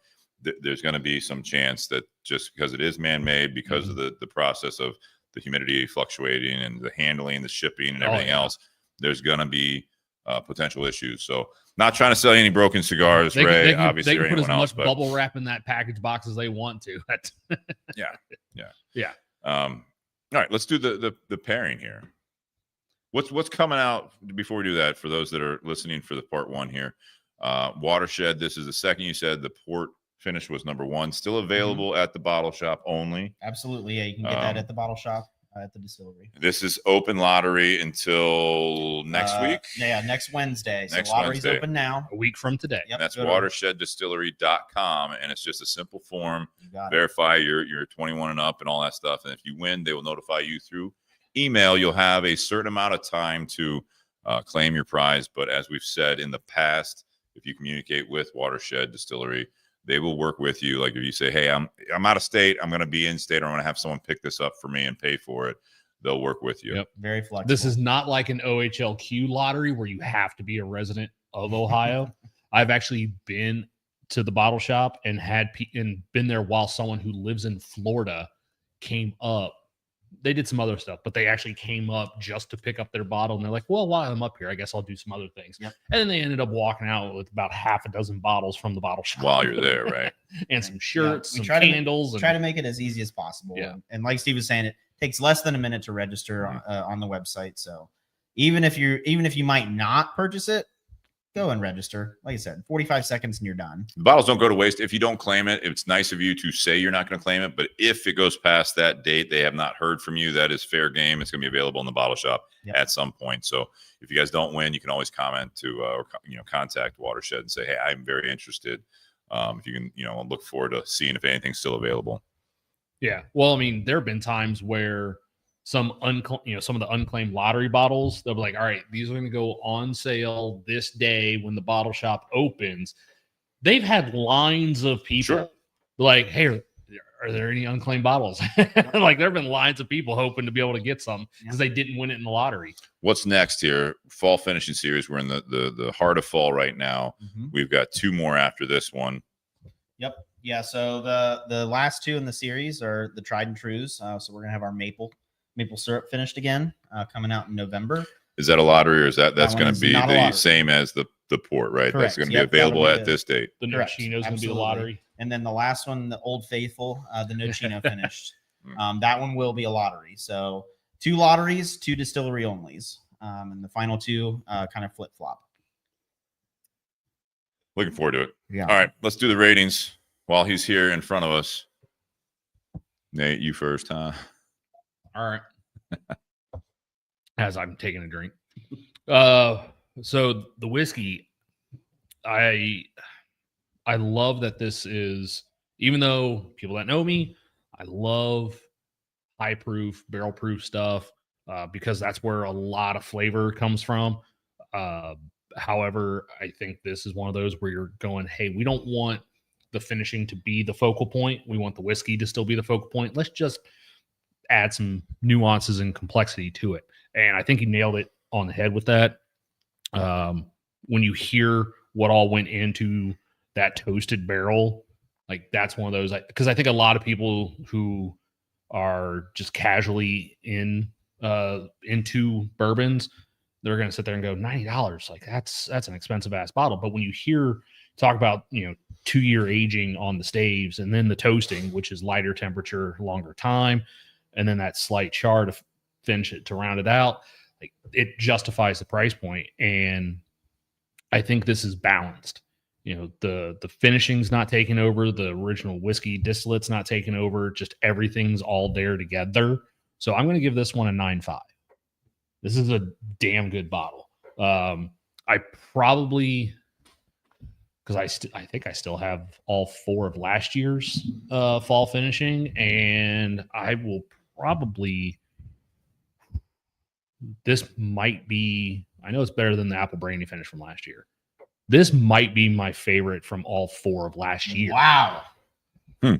There's going to be some chance that, just because it is man-made, because of the process of the humidity fluctuating and the handling, the shipping, and everything else, there's going to be potential issues. So, not trying to sell you any broken cigars, Ray, obviously, they or can put anyone as else. Much bubble wrap in that package box as they want to. Yeah. All right, let's do the pairing here. What's coming out before we do that? For those that are listening for the part one here, Watershed, this is the second. You said the port finish was number 1. Still available at the bottle shop only. Absolutely. Yeah, you can get that at the bottle shop at the distillery. This is open lottery until next week. Yeah, next Wednesday. Next so lottery's Wednesday. open now. A week from today. Yep, That's go to- watersheddistillery.com, and it's just a simple form. You got it. Verify you're 21 and up and all that stuff. And if you win, they will notify you through email. You'll have a certain amount of time to claim your prize. But as we've said in the past, if you communicate with Watershed Distillery, they will work with you. Like if you say, hey, I'm out of state, I'm going to be in state, or I'm going to have someone pick this up for me and pay for it, they'll work with you. Yep. Very flexible. This is not like an OHLQ lottery where you have to be a resident of Ohio. I've actually been to the bottle shop and been there while someone who lives in Florida came up. They did some other stuff, but they actually came up just to pick up their bottle. And they're like, well, while I'm up here, I guess I'll do some other things. Yep. And then they ended up walking out with about half a dozen bottles from the bottle shop. While you're there, right? And some shirts, We some try to candles. try to make it as easy as possible. Yeah. And like Steve was saying, it takes less than a minute to register on the website. So even if you might not purchase it, go and register. Like I said, 45 seconds and you're done. The bottles don't go to waste. If you don't claim it, it's nice of you to say you're not going to claim it. But if it goes past that date, they have not heard from you, that is fair game. It's going to be available in the bottle shop at some point. So if you guys don't win, you can always comment to or contact Watershed and say, hey, I'm very interested. If you can, look forward to seeing if anything's still available. Yeah. Well, I mean, there have been times where some of the unclaimed lottery bottles, they'll be like, all right, these are going to go on sale this day when the bottle shop opens. They've had lines of people like, hey, are there any unclaimed bottles? Like there have been lines of people hoping to be able to get some because they didn't win it in the lottery. What's next here? Fall finishing series. We're in the heart of fall right now. Mm-hmm. We've got 2 more after this one. Yep. Yeah. So the last 2 in the series are the tried and trues. So we're gonna have our maple syrup finished again, coming out in November. Is that a lottery, or is that's going to be the same as the port, right? Correct. That's going to be available at this date. The Nocino's going to be the lottery. And then the last one, the Old Faithful, the Nocino finished. That one will be a lottery. So 2 lotteries, 2 distillery onlys, and the final 2 kind of flip flop. Looking forward to it. Yeah. All right, let's do the ratings while he's here in front of us. Nate, you first, huh? All right. As I'm taking a drink. So the whiskey, I love that this is, even though people that know me, I love high proof, barrel proof stuff because that's where a lot of flavor comes from. However, I think this is one of those where you're going, hey, we don't want the finishing to be the focal point. We want the whiskey to still be the focal point. Let's just add some nuances and complexity to it. And I think he nailed it on the head with that. When you hear what all went into that toasted barrel, like that's one of those, because I think a lot of people who are just casually into bourbons, they're going to sit there and go $90. Like that's an expensive ass bottle. But when you talk about, 2-year aging on the staves and then the toasting, which is lighter temperature, longer time, and then that slight char to finish it, to round it out, like it justifies the price point. And I think this is balanced. The finishing's not taking over, the original whiskey distillate's not taking over, just everything's all there together. So I'm going to give this one a 9.5. This is a damn good bottle. I probably, because I think I still have all 4 of last year's fall finishing, and I will probably, this might be, I know it's better than the apple brandy finish from last year. This might be my favorite from all 4 of last year. Wow.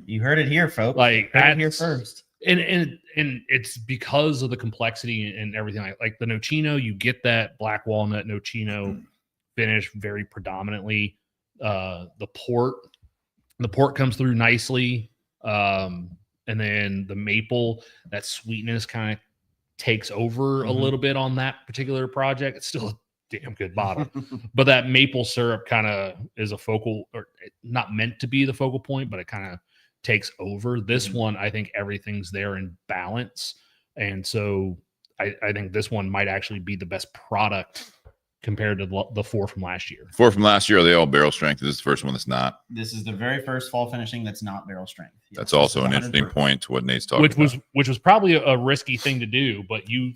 You heard it here, folks. Like heard it here first. And it's because of the complexity and everything. Like the Nocino, you get that black walnut Nocino finish very predominantly. The port comes through nicely. And then the maple, that sweetness kind of takes over a little bit on that particular project. It's still a damn good bottle, but that maple syrup kind of is a focal, or not meant to be the focal point, but it kind of takes over. This one, I think everything's there in balance. And so I think this one might actually be the best product compared to the 4 from last year? 4 from last year, are they all barrel strength? This is the first one that's not. This is the very first fall finishing that's not barrel strength. Yes, That's also an 100 interesting proof. point to what Nate's talking about. Which was probably a risky thing to do, but you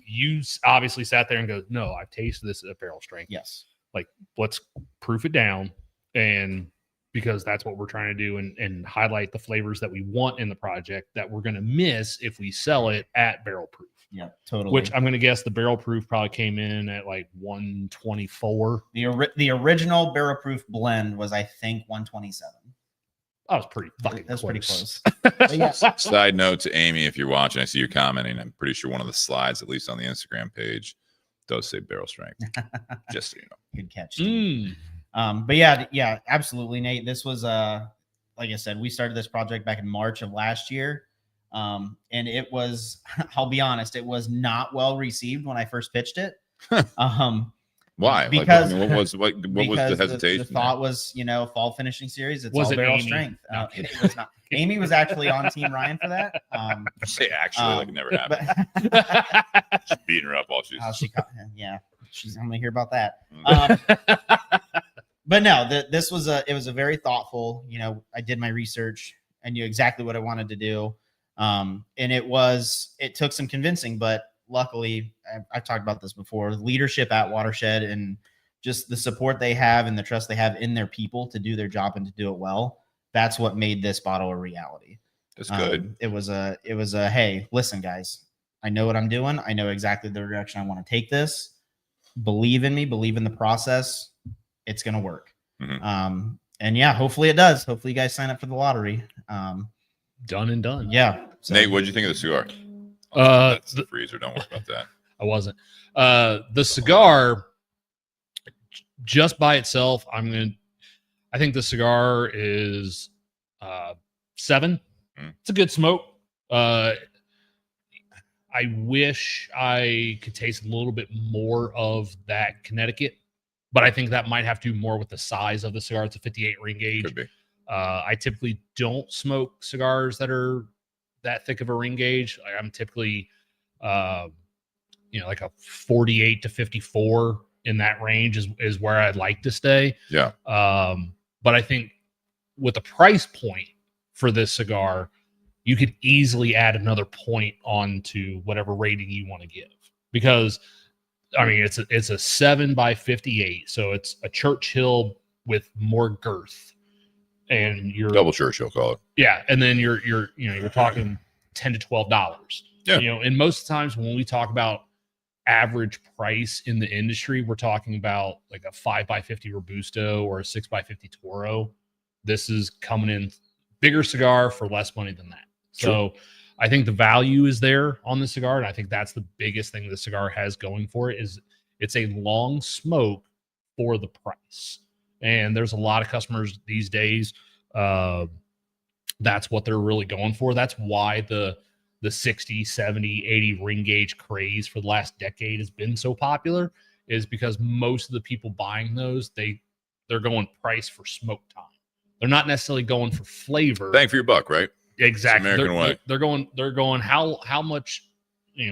obviously sat there and go, no, I've tasted this at barrel strength. Yes. Like, let's proof it down, and because that's what we're trying to do, and highlight the flavors that we want in the project that we're going to miss if we sell it at barrel proof. Yeah, totally. Which I'm going to guess the barrel proof probably came in at like 124. The original barrel proof blend was, I think, 127. That was pretty fucking That's close. pretty close. Yeah. Side note to Amy, if you're watching, I see you commenting. I'm pretty sure one of the slides, at least on the Instagram page, does say barrel strength. Just so you know. Good catch. Steve. But yeah, absolutely, Nate. This was like I said, we started this project back in March of last year. And it was, I'll be honest, it was not well received when I first pitched it. Why? Because what was the hesitation? The thought was, fall finishing series. It's Was all it barrel Amy? strength. No, It was not. Amy was actually on Team Ryan for that. Say actually, like it never happened. But Just beating her up while she's. yeah, I'm gonna hear about that. But no, it was a very thoughtful. I did my research. I knew exactly what I wanted to do. And it took some convincing, but luckily I've talked about this before, leadership at Watershed and just the support they have and the trust they have in their people to do their job and to do it well. That's what made this bottle a reality. That's good. It was a, hey, listen guys, I know what I'm doing. I know exactly the direction I want to take this. Believe in me, believe in the process. It's going to work. Mm-hmm. And yeah, hopefully it does. Hopefully you guys sign up for the lottery. Done and done. Yeah. So, Nate, what did you think of the cigar? That's the freezer. Don't worry about that. I wasn't. The cigar, just by itself, I think the cigar is 7. It's a good smoke. I wish I could taste a little bit more of that Connecticut, but I think that might have to do more with the size of the cigar. It's a 58 ring gauge. Could be. I typically don't smoke cigars that are that thick of a ring gauge. I'm typically, like a 48 to 54 in that range is where I'd like to stay. Yeah. But I think with the price point for this cigar, you could easily add another point onto whatever rating you want to give, because it's a 7 by 58. So it's a Churchill with more girth. And you're double Churchill, call it. Yeah, and then you're talking $10 to $12. Yeah. And most times when we talk about average price in the industry, we're talking about like a 5 by 50 Robusto or a 6 by 50 Toro. This is coming in bigger cigar for less money than that. True. So I think the value is there on the cigar, and I think that's the biggest thing the cigar has going for it is it's a long smoke for the price. And there's a lot of customers these days. That's what they're really going for. That's why the 60, 70, 80 ring gauge craze for the last decade has been so popular, is because most of the people buying those, they're going price for smoke time. They're not necessarily going for flavor. Bang for your buck, right? Exactly. American way. They're going how much,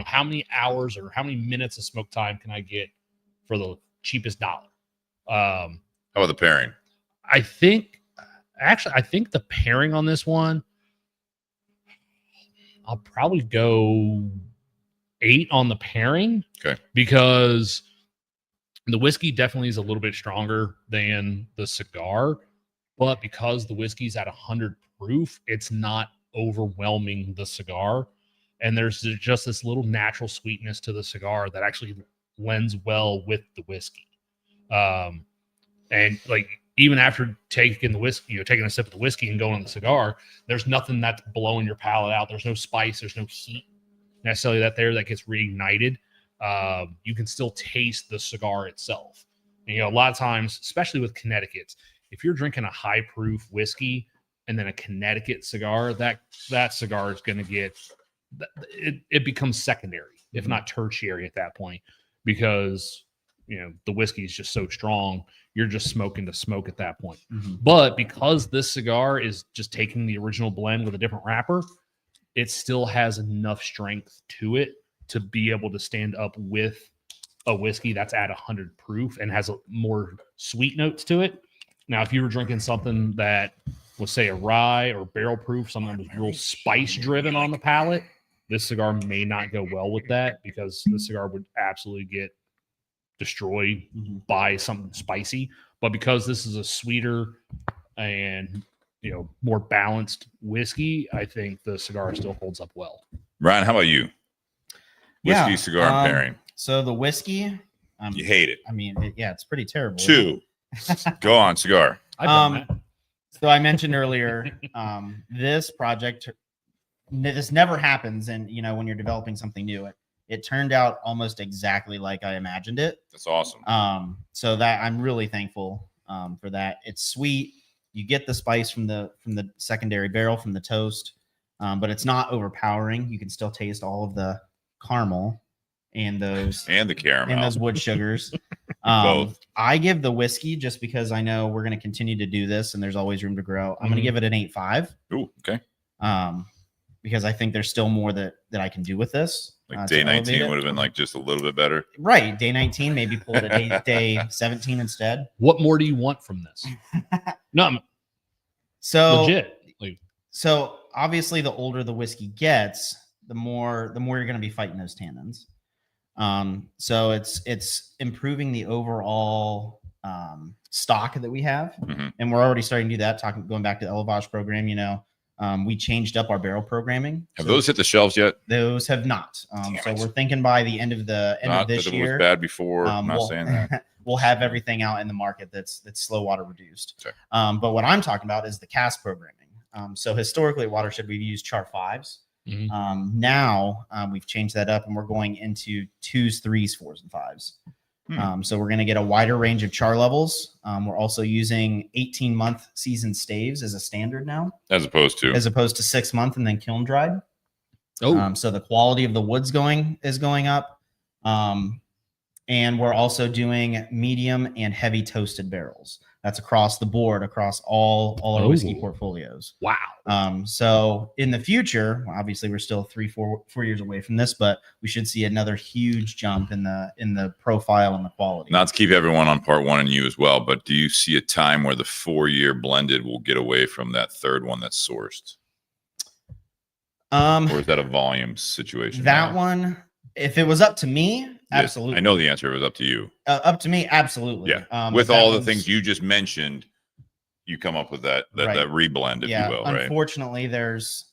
how many hours or how many minutes of smoke time can I get for the cheapest dollar? How about the pairing? I think the pairing on this one, I'll probably go 8 on the pairing. Okay. Because the whiskey definitely is a little bit stronger than the cigar, but because the whiskey's at 100 proof, it's not overwhelming the cigar. And there's just this little natural sweetness to the cigar that actually lends well with the whiskey. And like, even after taking the whiskey, taking a sip of the whiskey and going on the cigar, there's nothing that's blowing your palate out. There's no spice. There's no heat necessarily that gets reignited. You can still taste the cigar itself. And, a lot of times, especially with Connecticut's, if you're drinking a high proof whiskey and then a Connecticut cigar, that cigar is going to get, it becomes secondary, if not tertiary at that point, because the whiskey is just so strong. You're just smoking to smoke at that point. Mm-hmm. But because this cigar is just taking the original blend with a different wrapper, it still has enough strength to it to be able to stand up with a whiskey that's at 100 proof and has a more sweet notes to it. Now, if you were drinking something that was, say, a rye or barrel proof, something that was real spice driven on the palate, this cigar may not go well with that because the cigar would absolutely get destroyed by something spicy. But because this is a sweeter and more balanced whiskey, I think the cigar still holds up well. Ryan, how about you? Whiskey, cigar, and pairing. So the whiskey, you hate it. I mean, it's pretty terrible. 2. Go on, cigar. So I mentioned earlier, this project, this never happens. And, when you're developing something new, it turned out almost exactly like I imagined it. That's awesome. So that I'm really thankful for that. It's sweet. You get the spice from the secondary barrel, from the toast, but it's not overpowering. You can still taste all of the caramel and those and the caramel and those wood sugars. Both. I give the whiskey, just because I know we're going to continue to do this and there's always room to grow, I'm going to give it an 8.5. Ooh, okay. Because I think there's still more that I can do with this. Like day 19 would have been like just a little bit better. Right. Day 19, maybe pull it at day 17 instead. What more do you want from this? No, so legit. So obviously the older the whiskey gets, the more you're going to be fighting those tannins. So it's improving the overall stock that we have. And we're already starting to do that, going back to the Elevage program, we changed up our barrel programming. Have those hit the shelves yet? Those have not. So we're thinking by the end of this year. It was bad before. I'm not saying that. We'll have everything out in the market that's slow water reduced. Sure. But what I'm talking about is the cask programming. So historically at Watershed, we've used char 5s. Now we've changed that up and we're going into 2s, 3s, 4s, and 5s. So we're going to get a wider range of char levels. We're also using 18-month seasoned staves as a standard now, as opposed to 6-month and then kiln dried. So the quality of the wood's is going up. And we're also doing medium and heavy toasted barrels. That's across the board, across all our whiskey portfolios. Wow. So in the future, obviously we're still 4 years away from this, but we should see another huge jump in the profile and the quality. Not to keep everyone on part 1 and you as well, but do you see a time where the 4-year blended will get away from that third one that's sourced? Or is that a volume situation? That one, if it was up to me, absolutely. I know the answer. It was up to you. Up to me, absolutely. Yeah. With all the things you just mentioned, you come up with that reblend, if you will, right? Unfortunately, there's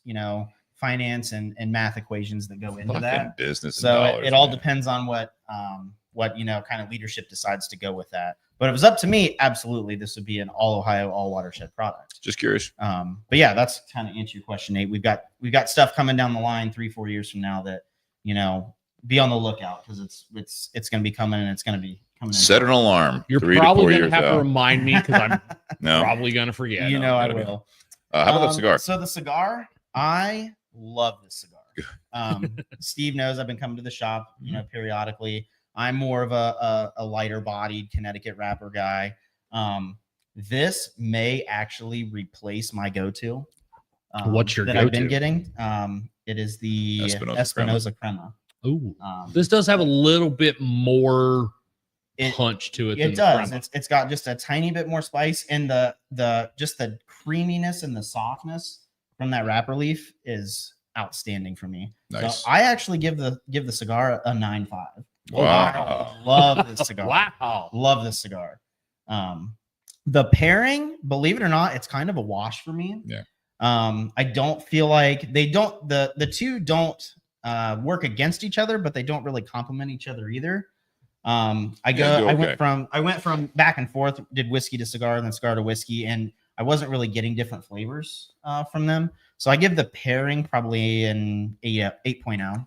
finance and math equations that go into that. Business. So it all depends on what kind of leadership decides to go with that. But if it was up to me, absolutely, this would be an all Ohio, all Watershed product. Just curious. But yeah, that's kind of answer your question, Nate. We've got stuff coming down the line 3-4 years from now that be on the lookout, because it's going to be coming and it's going to be coming. Set an alarm. You're probably going to have to remind me, because I'm probably going to forget. I will. How about the cigar? So the cigar, I love this cigar. Steve knows I've been coming to the shop, periodically. I'm more of a lighter bodied Connecticut wrapper guy. This may actually replace my go-to. What's your go-to? I've been getting. It is the Espinosa Crema. Ooh, this does have a little bit more punch to it. It does. It's got just a tiny bit more spice, and the creaminess and the softness from that wrapper leaf is outstanding for me. Nice. So I actually give the cigar a 9.5. Wow. Love this cigar. Wow. Love this cigar. The pairing, believe it or not, it's kind of a wash for me. Yeah. I don't feel like the two don't work against each other, but they don't really complement each other either. I went from back and forth, did whiskey to cigar, then cigar to whiskey, and I wasn't really getting different flavors from them. So I give the pairing probably an 8.0.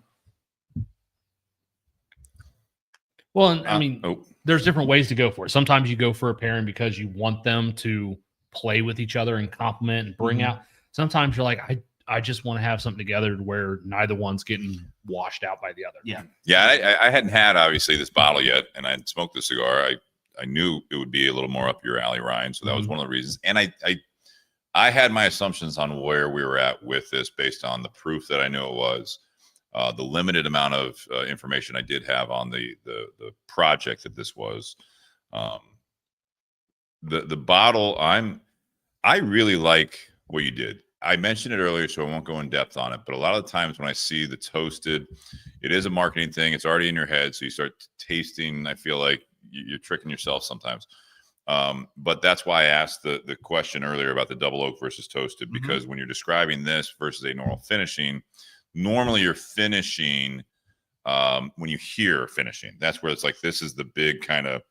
Well, I mean, there's different ways to go for it. Sometimes you go for a pairing because you want them to play with each other and complement and bring out. Sometimes you're like, I just want to have something together where neither one's getting washed out by the other. Yeah. Yeah. I hadn't had obviously this bottle yet, and I hadn't smoked the cigar. I knew it would be a little more up your alley, Ryan. So that was one of the reasons. And I had my assumptions on where we were at with this based on the proof that I knew it was. the limited amount of information I did have on the project that this was. The bottle, I really like what you did. I mentioned it earlier, so I won't go in depth on it. But a lot of the times when I see the toasted, it is a marketing thing. It's already in your head, so you start tasting. I feel like you're tricking yourself sometimes. But that's why I asked the question earlier about the double oak versus toasted, because when you're describing this versus a normal finishing, normally you're finishing when you hear finishing. That's where it's like this is the big kind of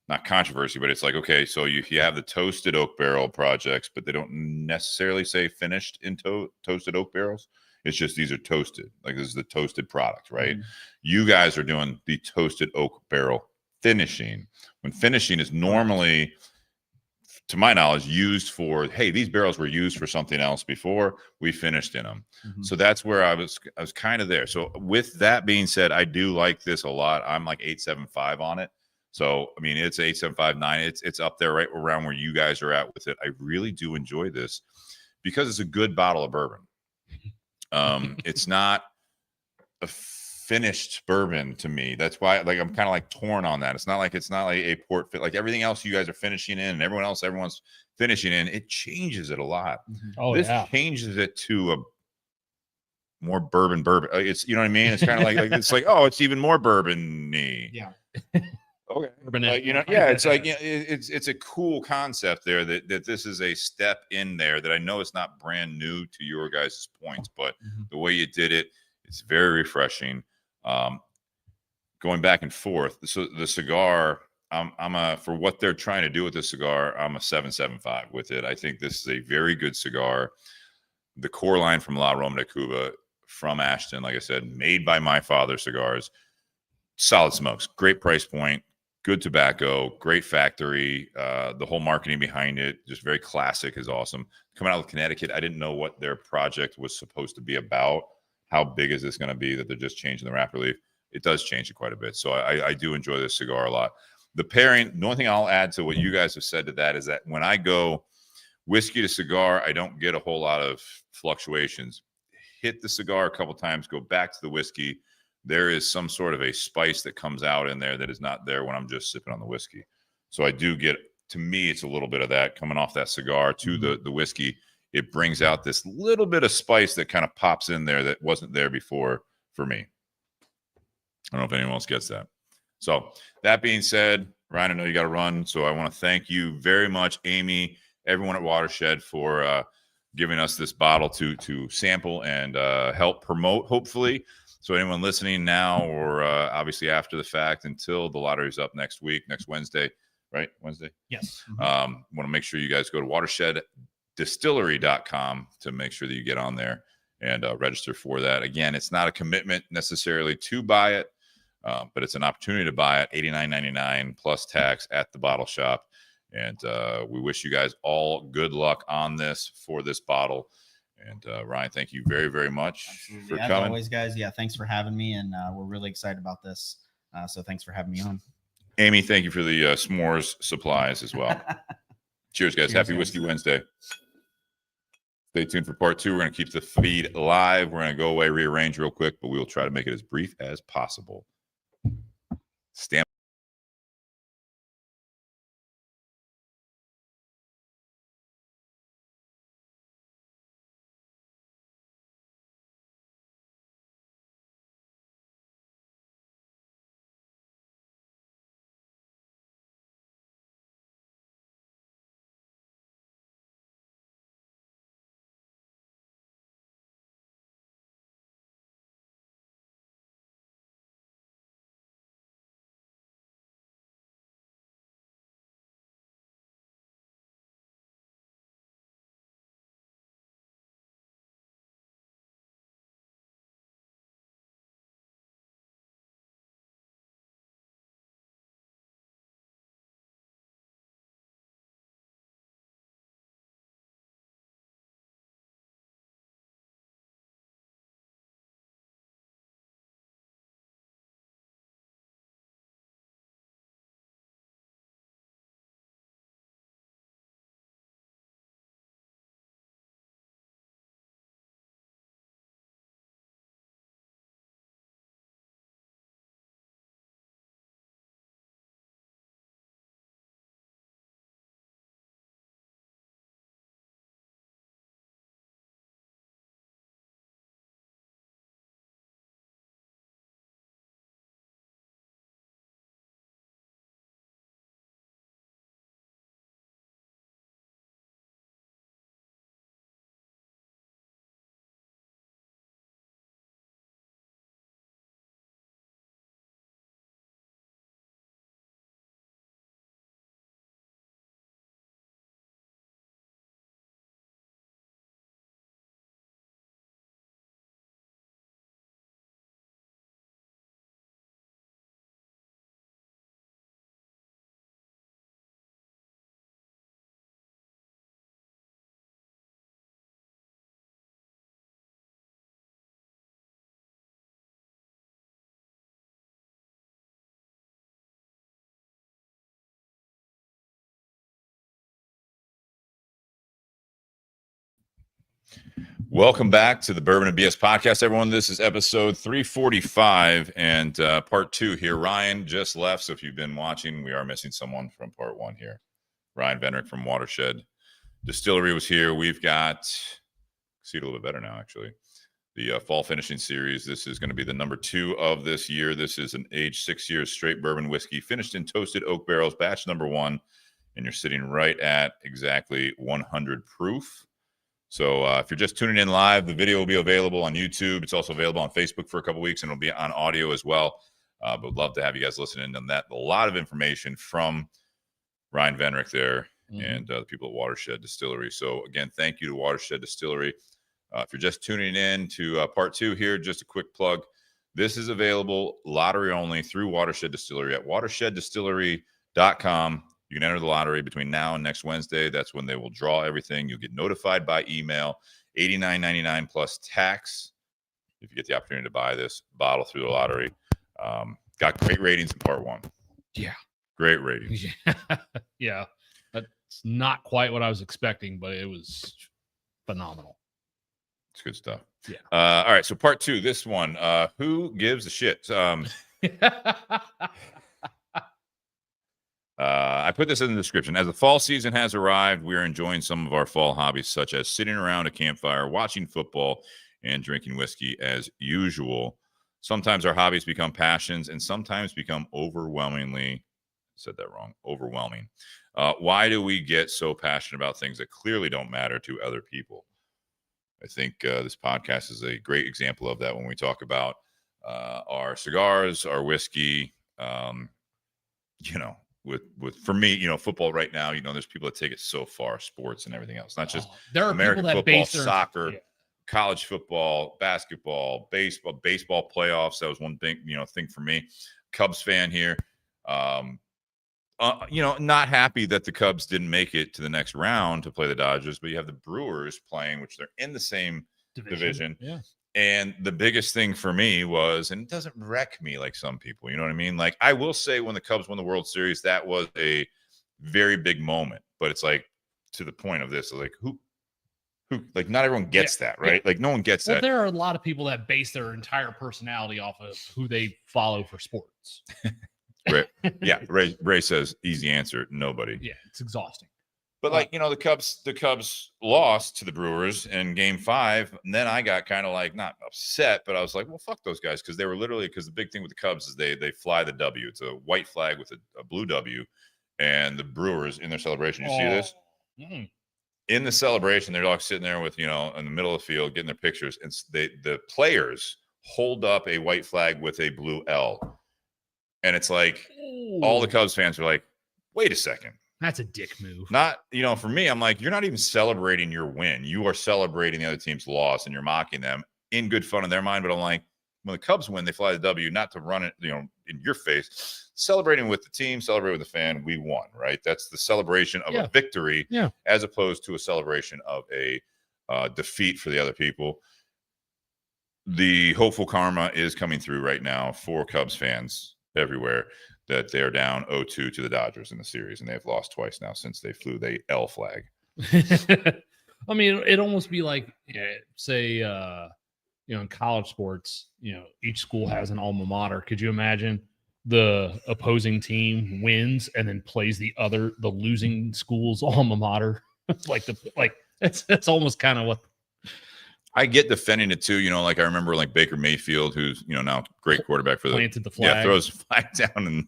not controversy, but it's like, okay, so you have the toasted oak barrel projects, but they don't necessarily say finished in toasted oak barrels. It's just these are toasted. Like this is the toasted product, right? You guys are doing the toasted oak barrel finishing. When finishing is normally, to my knowledge, used for, hey, these barrels were used for something else before we finished in them. So that's where I was kind of there. So with that being said, I do like this a lot. I'm like 8.75 on it. So, I mean, it's 8.759. It's up there right around where you guys are at with it. I really do enjoy this because it's a good bottle of bourbon. It's not a finished bourbon to me. That's why, like, I'm kind of like torn on that. It's not like a port fit, like everything else you guys are finishing in and everyone's finishing in. It changes it a lot. This changes it to a more bourbon. It's, you know what I mean? It's kind of like it's like, oh, it's even more bourbon-y. Yeah. Okay. You know, yeah, it's like, it's a cool concept there that this is a step in there that I know it's not brand new to your guys' points, but the way you did it, it's very refreshing. Going back and forth. So the cigar, for what they're trying to do with this cigar, I'm a 7.75 with it. I think this is a very good cigar. The core line from La Aroma de Cuba from Ashton, like I said, made by My Father Cigars. Solid smokes, great price point, good tobacco, great factory. The whole marketing behind it, just very classic, is awesome. Coming out of Connecticut, I didn't know what their project was supposed to be about. How big is this going to be that they're just changing the wrapper leaf? It does change it quite a bit. So I do enjoy this cigar a lot. The pairing, the only thing I'll add to what you guys have said to that is that when I go whiskey to cigar, I don't get a whole lot of fluctuations. Hit the cigar a couple times, go back to the whiskey. There is some sort of a spice that comes out in there that is not there when I'm just sipping on the whiskey. So I do get, to me, it's a little bit of that coming off that cigar to the whiskey. It brings out this little bit of spice that kind of pops in there that wasn't there before for me. I don't know if anyone else gets that. So that being said, Ryan, I know you got to run. So I want to thank you very much, Amy, everyone at Watershed, for giving us this bottle to sample and help promote, hopefully. So anyone listening now or obviously after the fact until the lottery's up next Wednesday, right? Wednesday? Yes. Want to make sure you guys go to watersheddistillery.com to make sure that you get on there and register for that. Again, it's not a commitment necessarily to buy it, but it's an opportunity to buy it, $89.99 plus tax at the bottle shop. And we wish you guys all good luck on this for this bottle. And Ryan, thank you very, very much for As coming. always, guys. Yeah, thanks for having me, and we're really excited about this. So thanks for having me on. Amy, thank you for the s'mores supplies as well. Cheers, guys. Happy Whiskey Wednesday. Stay tuned for part 2. We're going to keep the feed live. We're going to go away, rearrange real quick, but we will try to make it as brief as possible. Stand Welcome back to the Bourbon and BS podcast, everyone. This is episode 345 and part 2 here. Ryan just left, so if you've been watching, we are missing someone from part 1 here. Ryan Venrick from Watershed Distillery was here. We've got, see it a little bit better now, actually, the fall finishing series. This is going to be the number 2 of this year. This is an aged 6 years straight bourbon whiskey, finished in toasted oak barrels, batch number 1, and you're sitting right at exactly 100 proof. So if you're just tuning in live, the video will be available on YouTube. It's also available on Facebook for a couple weeks, and it'll be on audio as well. But would love to have you guys listening on that. A lot of information from Ryan Venrick there and the people at Watershed Distillery. So again, thank you to Watershed Distillery. If you're just tuning in to part 2 here, just a quick plug. This is available lottery only through Watershed Distillery at watersheddistillery.com. You can enter the lottery between now and next Wednesday. That's when they will draw everything. You'll get notified by email, $89.99 plus tax if you get the opportunity to buy this bottle through the lottery. Got great ratings in part 1. Yeah. Great ratings. Yeah. That's not quite what I was expecting, but it was phenomenal. It's good stuff. Yeah. All right. So part 2, this one, who gives a shit? I put this in the description. As the fall season has arrived, we are enjoying some of our fall hobbies, such as sitting around a campfire, watching football, and drinking whiskey as usual. Sometimes our hobbies become passions and sometimes become overwhelming. Why do we get so passionate about things that clearly don't matter to other people? I think this podcast is a great example of that when we talk about our cigars, our whiskey, with for me, football right now, there's people that take it so far, sports and everything else, not just there are American people that football, base their soccer, college football, basketball, baseball playoffs. That was one thing, thing for me. Cubs fan here. Not happy that the Cubs didn't make it to the next round to play the Dodgers, but you have the Brewers playing, which they're in the same division. Yeah. And the biggest thing for me was, and it doesn't wreck me like some people, you know what I mean? Like, I will say when the Cubs won the World Series, that was a very big moment. But it's like, to the point of this, like, who like, not everyone gets that, right? Like, no one gets that. There are a lot of people that base their entire personality off of who they follow for sports. Right. Yeah. Ray says, easy answer, nobody. Yeah, it's exhausting. But the Cubs lost to the Brewers in Game 5, and then I got kind of like not upset, but I was like, well, fuck those guys, because they were literally, because the big thing with the Cubs is they fly the W. It's a white flag with a blue W, and the Brewers in their celebration. You see this? In the celebration, they're all sitting there with in the middle of the field getting their pictures, and the players hold up a white flag with a blue L, and it's like all the Cubs fans are like, wait a second. That's a dick move. Not, for me, I'm like, you're not even celebrating your win. You are celebrating the other team's loss, and you're mocking them in good fun in their mind. But I'm like, when the Cubs win, they fly the W, not to run it, in your face. Celebrating with the team, celebrate with the fan. We won, right? That's the celebration of a victory, as opposed to a celebration of a defeat for the other people. The hopeful karma is coming through right now for Cubs fans everywhere, that they're down 0-2 to the Dodgers in the series, and they've lost twice now since they flew the L flag. I mean, it'd almost be like, say, in college sports, each school has an alma mater. Could you imagine the opposing team wins and then plays the losing school's alma mater? It's almost kind of what. I get defending it too, like I remember like Baker Mayfield, who's now great quarterback for planted the flag. Yeah, throws the flag down in the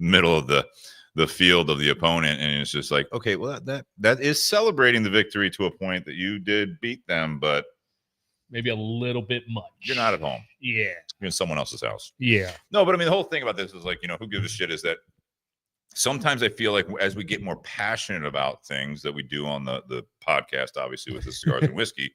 middle of the field of the opponent, and it's just like, okay, well that is celebrating the victory to a point that you did beat them, but maybe a little bit much. You're not at home. Yeah, you're in someone else's house. Yeah. No, but I mean the whole thing about this is like, who gives a shit, is that sometimes I feel like as we get more passionate about things that we do on the podcast, obviously with the cigars and whiskey.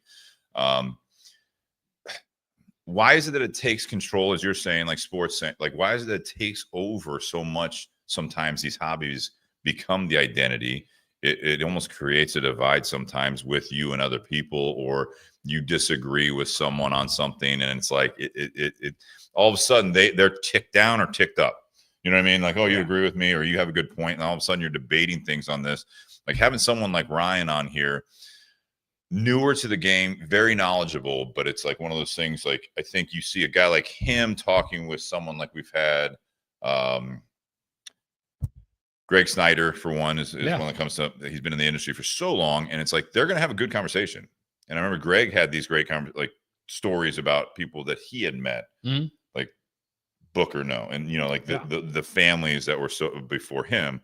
Why is it that it takes control, as you're saying, like sports, like why is it that it takes over so much? Sometimes these hobbies become the identity. It almost creates a divide sometimes with you and other people, or you disagree with someone on something, and it's like it all of a sudden they're ticked down or ticked up. You know what I mean? Like, oh, you agree with me, or you have a good point, and all of a sudden you're debating things on this. Like having someone like Ryan on here, newer to the game, very knowledgeable, but it's like one of those things. Like I think you see a guy like him talking with someone like we've had. Greg Snyder, for one, is one that comes to. He's been in the industry for so long, and it's like they're going to have a good conversation. And I remember Greg had these great stories about people that he had met, like Booker, and like the families that were so before him.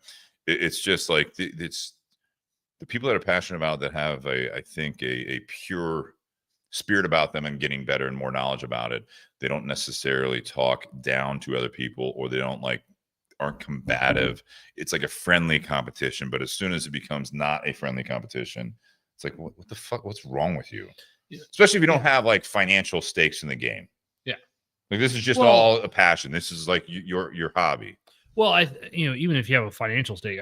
It's just like it's the people that are passionate about that have I think a pure spirit about them and getting better and more knowledge about it. They don't necessarily talk down to other people, or they aren't combative. It's like a friendly competition, but as soon as it becomes not a friendly competition, it's like, what the fuck? What's wrong with you? Yeah. Especially if you don't have like financial stakes in the game. Yeah. Like this is just all a passion. This is like your hobby. Well, even if you have a financial stake,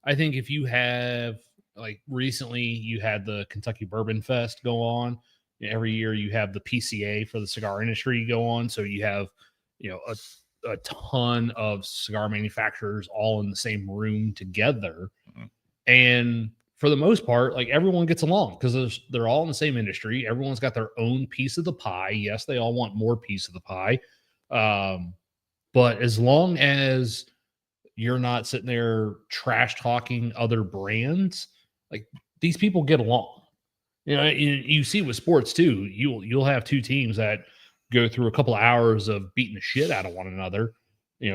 I think if you have like recently you had the Kentucky Bourbon Fest go on. Every year you have the PCA for the cigar industry go on. So you have, a ton of cigar manufacturers all in the same room together. Mm-hmm. And for the most part, like everyone gets along because they're all in the same industry. Everyone's got their own piece of the pie. Yes, they all want more piece of the pie. But as long as you're not sitting there trash talking other brands, like these people get along. You see with sports too, you'll have two teams that go through a couple of hours of beating the shit out of one another,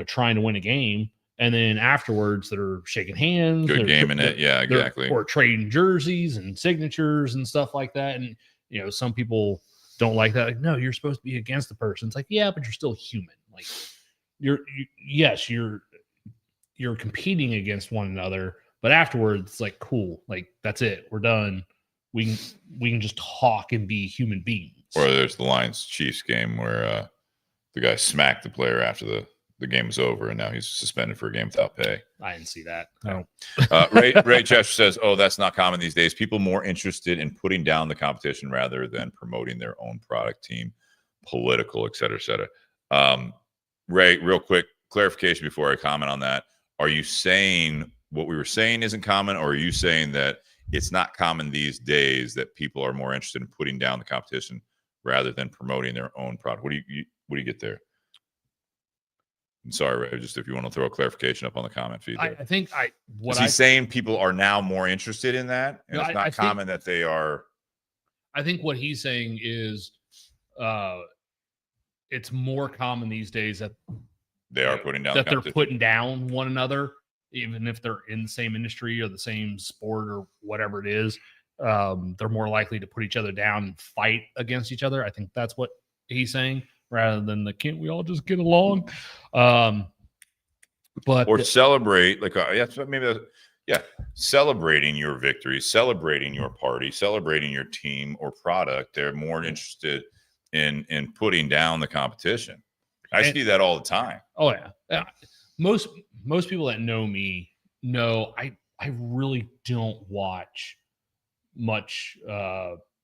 trying to win a game. And then afterwards they're shaking hands. Good game in it. Yeah, exactly. Or trading jerseys and signatures and stuff like that. And, some people don't like that. Like, no, you're supposed to be against the person. It's like, yeah, but you're still human. Like you're competing against one another, but afterwards it's like, cool. Like that's it. We're done. We can just talk and be human beings. Or there's the Lions-Chiefs game where the guy smacked the player after the game was over, and now he's suspended for a game without pay. I didn't see that. No. Ray Chester says, "Oh, that's not common these days. People more interested in putting down the competition rather than promoting their own product, team, political, et cetera, et cetera." Ray, real quick clarification before I comment on that: are you saying what we were saying isn't common, or are you saying that it's not common these days that people are more interested in putting down the competition rather than promoting their own product? What do you get there? I'm sorry, Ray, just if you want to throw a clarification up on the comment feed there. I think is he saying people are now more interested in that? And it's not common that they are. I think what he's saying is it's more common these days that they are putting down that they're putting down one another, even if they're in the same industry or the same sport or whatever it is. They're more likely to put each other down and fight against each other. I think that's what he's saying, rather than can't we all just get along? Or celebrate, celebrating your victory, celebrating your party, celebrating your team or product. They're more interested in putting down the competition. I see that all the time. Oh yeah. Most people that know me know I really don't watch much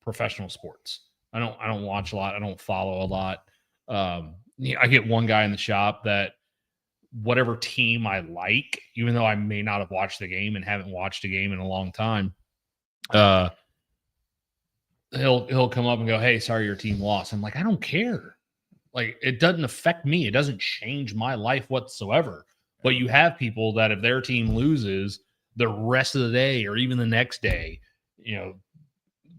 professional sports. I don't watch a lot. I don't follow a lot. I get one guy in the shop that whatever team I like, even though I may not have watched the game and haven't watched a game in a long time, he'll come up and go, "Hey, sorry your team lost." I'm like, I don't care. Like, it doesn't affect me. It doesn't change my life whatsoever. But you have people that if their team loses the rest of the day or even the next day,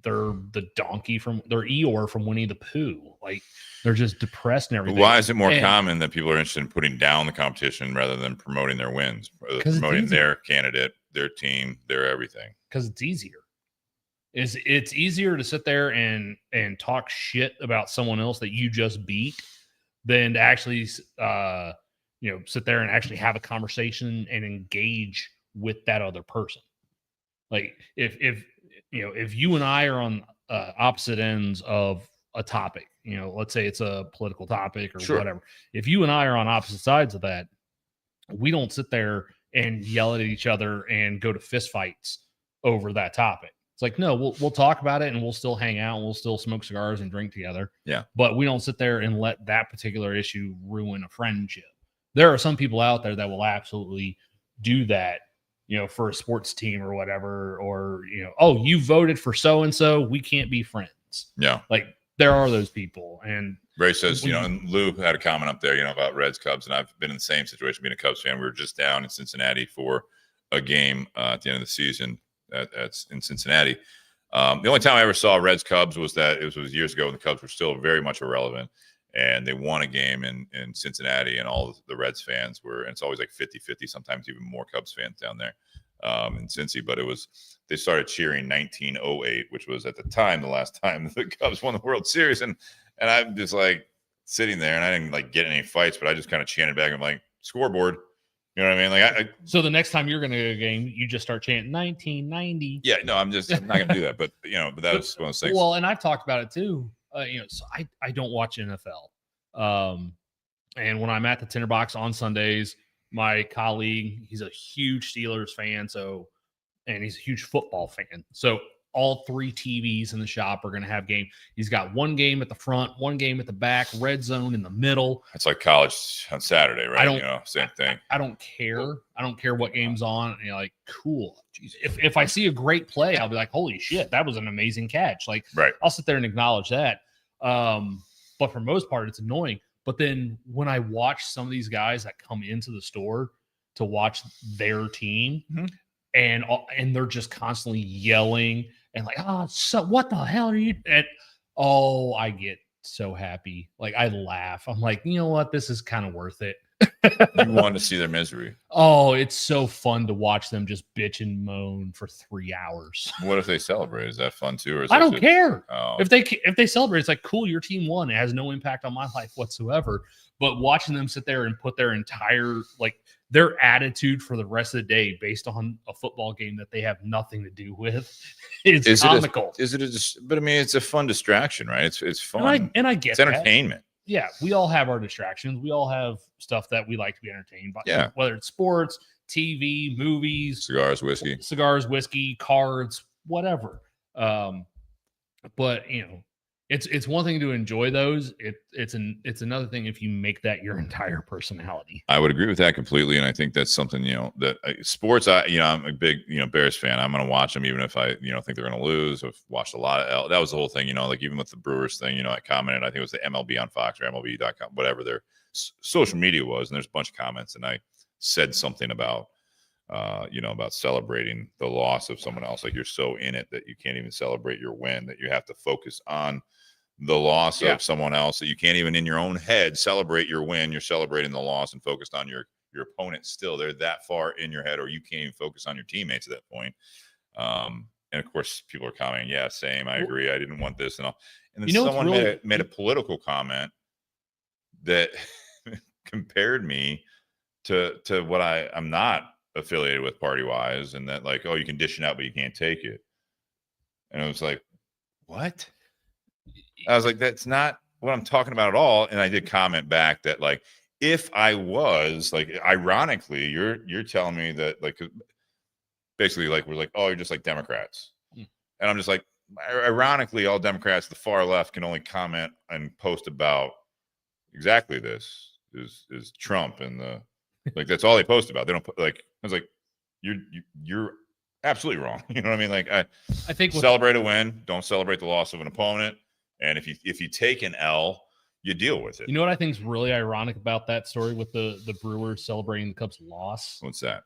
they're the donkey they're Eeyore from Winnie the Pooh. Like, they're just depressed and everything. But why is it more common that people are interested in putting down the competition rather than promoting their wins, promoting their candidate, their team, their everything? Because it's easier. It's easier to sit there and talk shit about someone else that you just beat than to actually sit there and actually have a conversation and engage with that other person. Like if you and I are on opposite ends of a topic, let's say it's a political topic or whatever. If you and I are on opposite sides of that, we don't sit there and yell at each other and go to fist fights over that topic. It's like, no, we'll talk about it and we'll still hang out and we'll still smoke cigars and drink together. Yeah. But we don't sit there and let that particular issue ruin a friendship. There are some people out there that will absolutely do that, for a sports team or whatever, or, oh, you voted for so-and-so, we can't be friends. Yeah. Like there are those people. And Ray says, and Lou had a comment up there, about Reds Cubs. And I've been in the same situation being a Cubs fan. We were just down in Cincinnati for a game at the end of the season in Cincinnati. The only time I ever saw Reds Cubs was years ago when the Cubs were still very much irrelevant. And they won a game in Cincinnati, and all the Reds fans were, and it's always like 50-50, sometimes even more Cubs fans down there in Cincy. But they started cheering 1908, which was at the time the last time the Cubs won the World Series. And I'm just like sitting there, and I didn't like get any fights, but I just kind of chanted back. I'm like, scoreboard. You know what I mean? Like, so the next time you're going to go to a game, you just start chanting 1990. Yeah, no, I'm not going to do that. But but that was one of those things. Well, and I've talked about it too. So I don't watch NFL. And when I'm at the Tinderbox on Sundays, my colleague, he's a huge Steelers fan. And he's a huge football fan. So all 3 TVs in the shop are going to have game. He's got one game at the front, one game at the back, red zone in the middle. It's like college on Saturday, right? Same thing. I don't care. I don't care what game's on. And you're like, cool. Jeez. If I see a great play, I'll be like, holy shit, that was an amazing catch. Like, right. I'll sit there and acknowledge that. But for most part, it's annoying. But then when I watch some of these guys that come into the store to watch their team, and they're just constantly yelling and like, so what the hell are you? And I get so happy. Like I laugh. I'm like, you know what? This is kind of worth it. You want to see their misery. Oh, it's so fun to watch them just bitch and moan for 3 hours. What if they celebrate? Is that fun too? Or I don't care. Oh. If they celebrate, it's like, cool, your team won. It has no impact on my life whatsoever. But watching them sit there and put their entire, like their attitude for the rest of the day based on a football game that they have nothing to do with, it's comical. But I mean, it's a fun distraction, right? It's fun. And I get it's entertainment. Yeah, we all have our distractions. We all have stuff that we like to be entertained by. Yeah. Whether it's sports, TV, movies, cigars, whiskey, cards, whatever. But it's one thing to enjoy those. It's another thing if you make that your entire personality. I would agree with that completely, and I think that's something that sports. I'm a big Bears fan. I'm going to watch them even if I think they're going to lose. I've watched a lot of that was the whole thing. Like even with the Brewers thing, I commented. I think it was the MLB on Fox or MLB.com, whatever their social media was, and there's a bunch of comments, and I said something about about celebrating the loss of someone else. Like you're so in it that you can't even celebrate your win, that you have to focus on the loss of someone else, that you can't even in your own head celebrate your win. You're celebrating the loss and focused on your opponent still. They're that far in your head, or you can't even focus on your teammates at that point. And of course, people are commenting, yeah, same. I agree. I didn't want this and all. And then someone made a political comment that compared me to what I'm not affiliated with party wise, and that like, oh, you can dish it out, but you can't take it. And it was like, what? I was like, that's not what I'm talking about at all. And I did comment back that like, if I was like, ironically, you're telling me that like, basically like, we're like, oh, you're just like Democrats. And I'm just like, ironically, all Democrats, the far left, can only comment and post about exactly this is Trump and the, like, that's all they post about. They don't put like, I was like, you're absolutely wrong. You know what I mean? Like I think celebrate a win, don't celebrate the loss of an opponent. And if you take an L, you deal with it. You know what I think is really ironic about that story with the Brewers celebrating the Cubs' loss? What's that?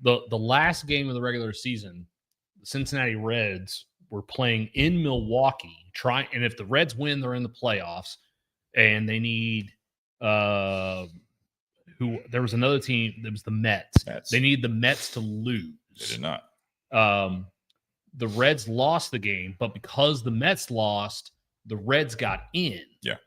The last game of the regular season, the Cincinnati Reds were playing in Milwaukee. And if the Reds win, they're in the playoffs. And they need there was another team. It was the Mets. They need the Mets to lose. They did not. The Reds lost the game, but because the Mets lost, the Reds got in. Yeah.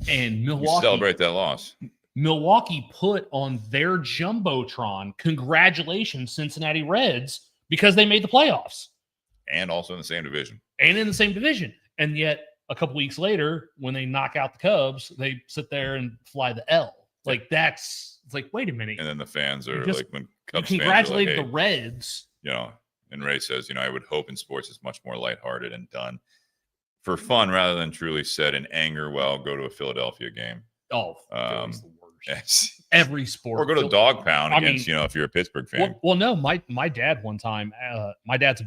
And Milwaukee celebrate that loss. Milwaukee put on their Jumbotron, congratulations, Cincinnati Reds, because they made the playoffs. And also in the same division. And yet a couple weeks later, when they knock out the Cubs, they sit there and fly the L. Like it's like, wait a minute. And then the fans are like, when Cubs congratulate fans are like, the Reds. And Ray says, I would hope in sports it's much more lighthearted and done for fun rather than truly said in anger. Well, go to a Philadelphia game. Oh, Philly's the Yes. Every sport. Or go to Dog Pound I against, mean, if you're a Pittsburgh fan. Well, no, my dad one time, my dad's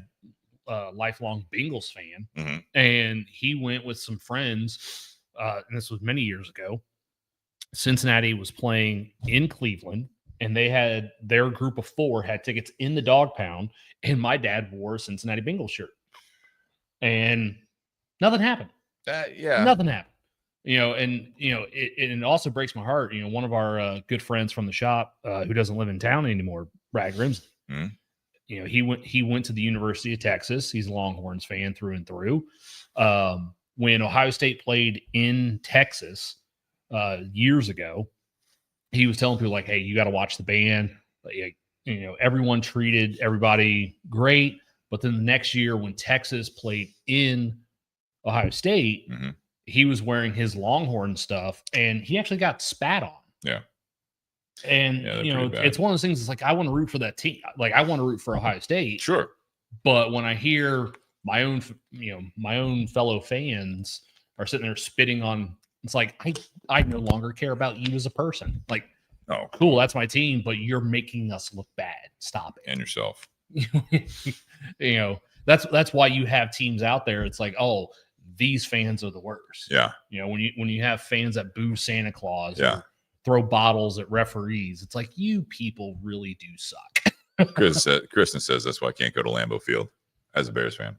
a lifelong Bengals fan, and he went with some friends, and this was many years ago. Cincinnati was playing in Cleveland, and they had their group of 4 had tickets in the Dog Pound, and my dad wore a Cincinnati Bengals shirt, and nothing happened. Nothing happened. And it also breaks my heart. One of our good friends from the shop who doesn't live in town anymore, Brad Grimsley. He went to the University of Texas. He's a Longhorns fan through and through. When Ohio State played in Texas years ago, he was telling people like, "Hey, you got to watch the band." Everyone treated everybody great, but then the next year when Texas played in Ohio State, he was wearing his Longhorn stuff, and he actually got spat on. Yeah. And it's one of those things. It's like, I want to root for that team. Like, I want to root for Ohio State. Sure. But when I hear my own fellow fans are sitting there spitting on, it's like, I no longer care about you as a person. Like, oh, cool, that's my team, but you're making us look bad. Stop it. And yourself. That's why you have teams out there. It's like, oh, these fans are the worst. Yeah. When you have fans that boo Santa Claus, or throw bottles at referees, it's like, you people really do suck. Kristen says that's why I can't go to Lambeau Field as a Bears fan.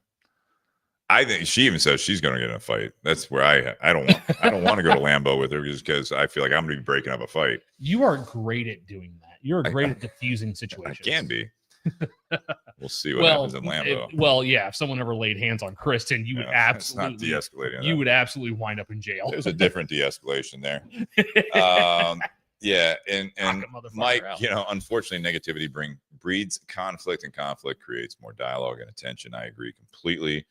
I think she even says she's going to get in a fight. That's where I don't want to go to Lambeau with her, just because I feel like I'm going to be breaking up a fight. You are great at doing that. You're great at diffusing situations. I can be. We'll see what happens in Lambeau. If someone ever laid hands on Kristen, you would absolutely not de-escalating. You would absolutely wind up in jail. There's a different de-escalation there. And Mike, unfortunately, negativity breeds conflict, and conflict creates more dialogue and attention. I agree completely.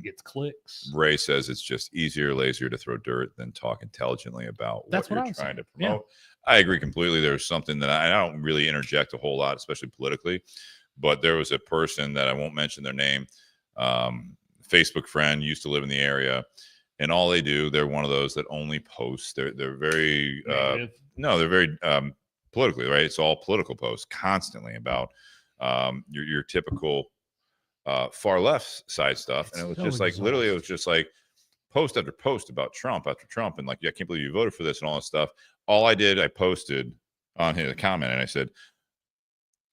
Gets clicks. Ray says it's just easier, lazier to throw dirt than talk intelligently about what you're trying to promote. Yeah. I agree completely. There's something that I don't really interject a whole lot, especially politically, but there was a person that I won't mention their name, Facebook friend, used to live in the area, and all they do, they're one of those that only post. They're very they're very politically, right? It's all political posts constantly about your typical far left side stuff. And it was just like, literally, it was just like post after post about Trump after Trump. And like, I can't believe you voted for this and all this stuff. All I did, I posted on his comment and I said,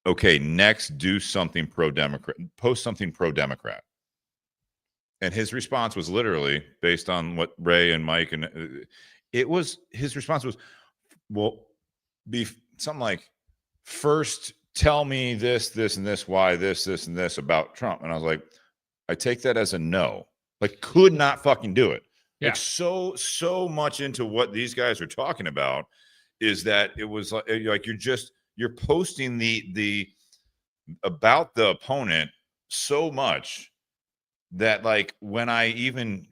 okay, next, do something pro-Democrat, post something pro-Democrat. And his response was literally based on what Ray and Mike, and his response was, well, be something like, first, tell me this, and this, why this, and this about Trump. And I was like, I take that as a no. Like, could not fucking do it. Yeah. Like, so much into what these guys are talking about is that it was like you're posting the about the opponent so much that, like, when I even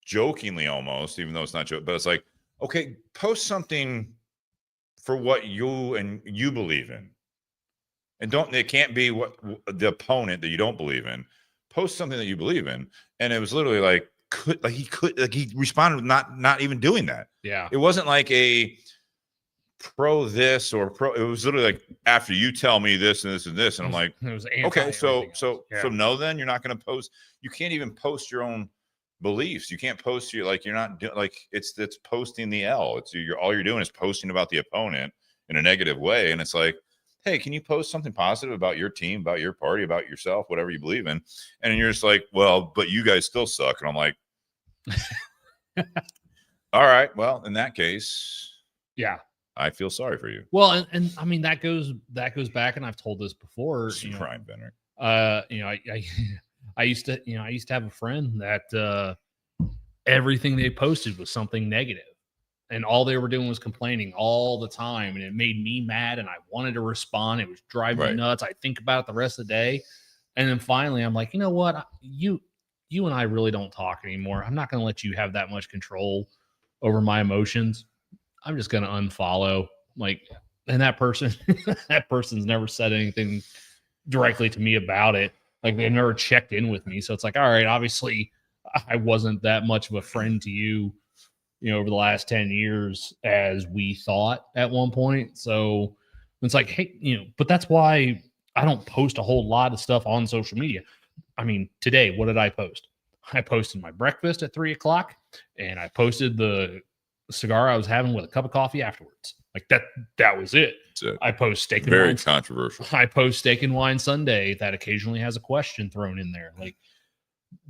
jokingly almost, even though it's not joke, but it's like, okay, post something for what you believe in. And it can't be what the opponent that you don't believe in. Post something that you believe in. And it was literally like, he responded with not even doing that. Yeah. It wasn't like a pro this or pro. It was literally like, after you tell me this and this and this. And I'm like, okay, so no, then you're not going to post. You can't even post your own beliefs. You can't post you're not like, it's posting the L. It's all you're doing is posting about the opponent in a negative way. And it's like, hey, can you post something positive about your team, about your party, about yourself, whatever you believe in? And then you're just like, well, but you guys still suck. And I'm like, all right, well, in that case, yeah, I feel sorry for you. Well, and I mean, that goes back, and I've told this before. Ryan Venrick. I used to have a friend that everything they posted was something negative. And all they were doing was complaining all the time. And it made me mad. And I wanted to respond. It was driving me nuts. I think about it the rest of the day. And then finally, I'm like, you know what? You and I really don't talk anymore. I'm not going to let you have that much control over my emotions. I'm just going to unfollow. Like, and that person's never said anything directly to me about it. Like, they never checked in with me. So it's like, all right, obviously I wasn't that much of a friend to you, over the last 10 years as we thought at one point. So it's like, hey, but that's why I don't post a whole lot of stuff on social media. I mean, today, what did I post? I posted my breakfast at 3:00 and I posted the cigar I was having with a cup of coffee afterwards. Like that was it. I post steak and very wine. Controversial. I post steak and wine Sunday that occasionally has a question thrown in there. Like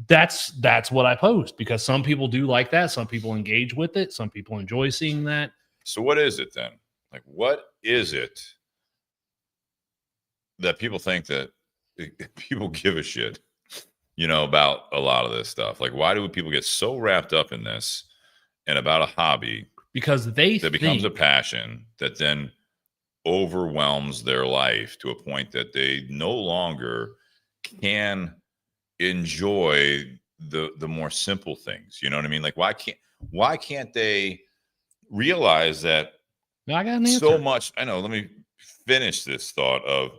that's what I post, because some people do like that. Some people engage with it. Some people enjoy seeing that. So what is it then? Like, what is it that people think that people give a shit, about a lot of this stuff? Like, why do people get so wrapped up in this and about a hobby? Because that becomes a passion that then overwhelms their life to a point that they no longer can enjoy the more simple things. You know what I mean? Like, why can't they realize that I got an answer. So much? I know. Let me finish this thought of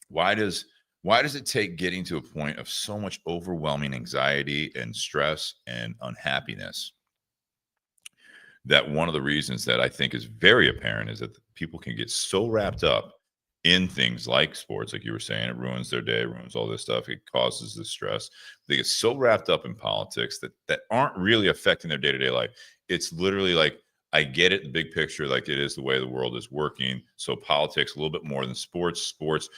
why does it take getting to a point of so much overwhelming anxiety and stress and unhappiness? That one of the reasons that I think is very apparent is that people can get so wrapped up in things like sports, like you were saying, it ruins their day, ruins all this stuff. It causes the stress. They get so wrapped up in politics that aren't really affecting their day-to-day life. It's literally like, I get it, the big picture, like it is the way the world is working. So politics, a little bit more than sports. Sports,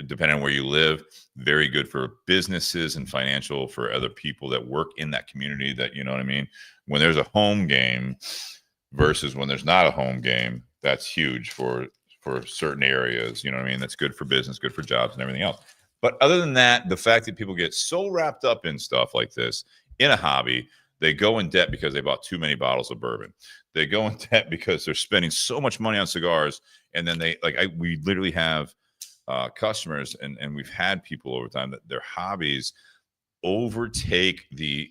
depending on where you live, very good for businesses and financial for other people that work in that community, that, you know what I mean? When there's a home game versus when there's not a home game, that's huge for certain areas. You know what I mean? That's good for business, good for jobs and everything else. But other than that, the fact that people get so wrapped up in stuff like this in a hobby, they go in debt because they bought too many bottles of bourbon. They go in debt because they're spending so much money on cigars. And then we literally have customers and we've had people over time that their hobbies overtake the